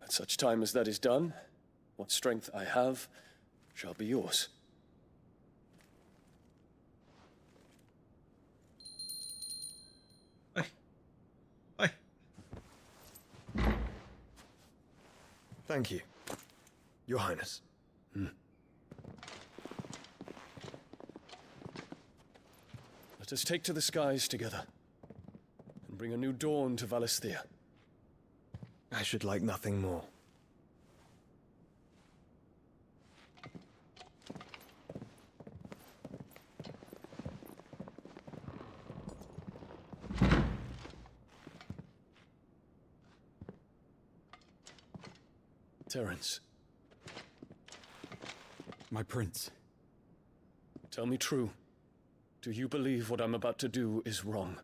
At such time as that is done, what strength I have shall be yours. Thank you, Your Highness. Let us take to the skies together, and bring a new dawn to Valisthea. I should like nothing more. Terence. My prince. Tell me true. Do you believe what I'm about to do is wrong?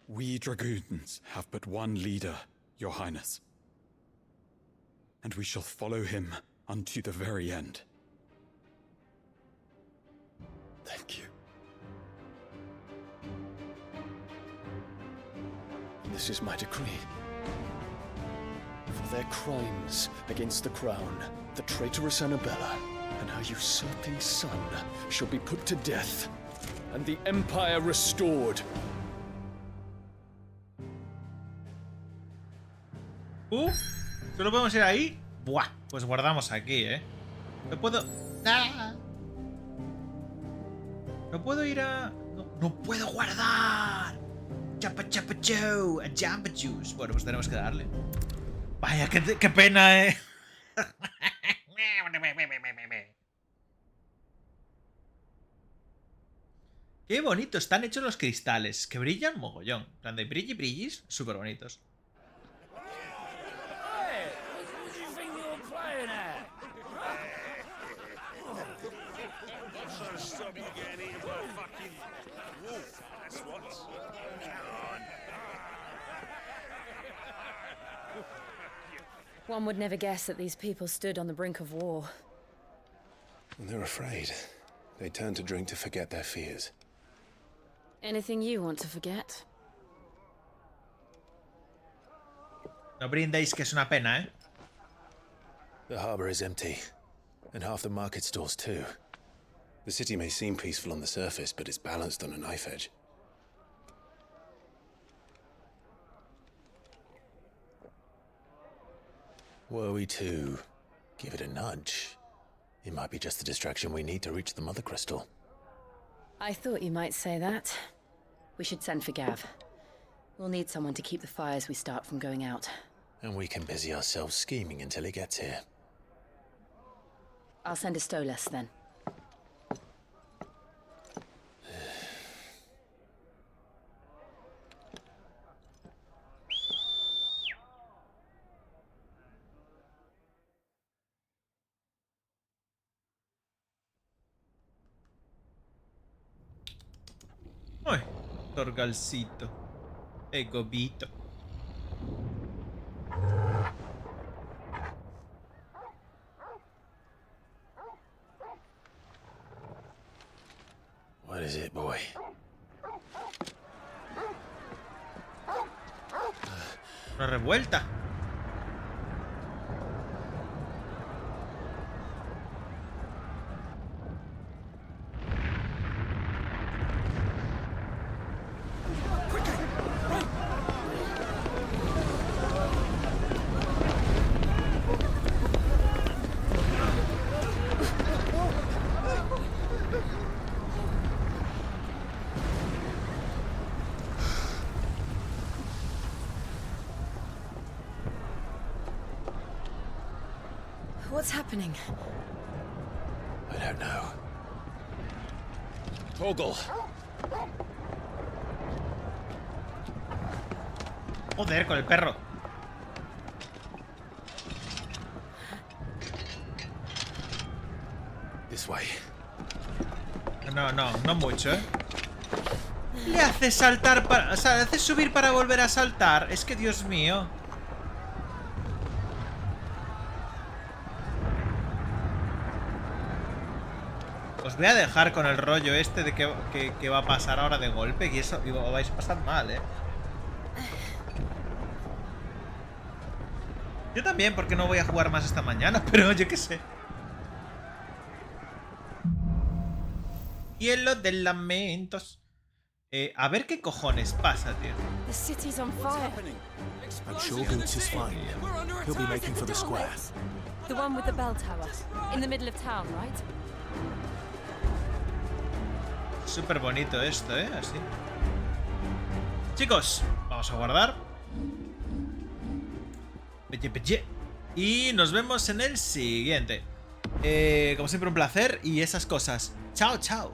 We dragoons have but one leader, Your Highness. And we shall follow him unto the very end. Thank you. This is my decree. For their crimes against the crown, the traitorous Annabella and her usurping son shall be put to death, and the Empire restored. ¿Solo podemos ir ahí? Buah, pues guardamos aquí, ¿eh? No puedo... ¡Ah! No puedo ir a... No puedo guardar. Chapa chapa chow, a jamba juice. Bueno, pues tenemos que darle. Vaya, qué pena, ¿eh? Qué bonito están hechos los cristales, que brillan mogollón. En plan de brillis, súper bonitos. One would never guess that these people stood on the brink of war. They're afraid. They turn to drink to forget their fears. Anything you want to forget? No brindéis, que es una pena, ¿eh? The harbor is empty, and half the market stalls too. The city may seem peaceful on the surface, but it's balanced on a knife edge. Were we to give it a nudge, It might be just the distraction we need to reach the Mother Crystal. I thought you might say that. We should send for Gav. We'll need someone to keep the fires we start from going out. And we can busy ourselves scheming until he gets here. I'll send a Stolas then. Uy, Torgalcito. Gobito. What is it, boy? Una revuelta. What's happening? I don't know. Torgal! Joder, con el perro. This way. No mucho, ¿eh? Le hace saltar para... O sea, le hace subir para volver a saltar. Es que, Dios mío. Os voy a dejar con el rollo este de que va a pasar ahora de golpe. Y eso vais a pasar mal, ¿eh? Yo también, porque no voy a jugar más esta mañana. Pero yo qué sé. Hielo de lamentos. A ver qué cojones pasa, tío. The city's on fire. I'm sure Goots is fine. He'll be making for the square. The one with the bell tower. In the middle of town, right? Súper bonito esto, ¿eh? Así. Chicos, vamos a guardar. Y nos vemos en el siguiente. Como siempre, un placer y esas cosas. Chao, chao.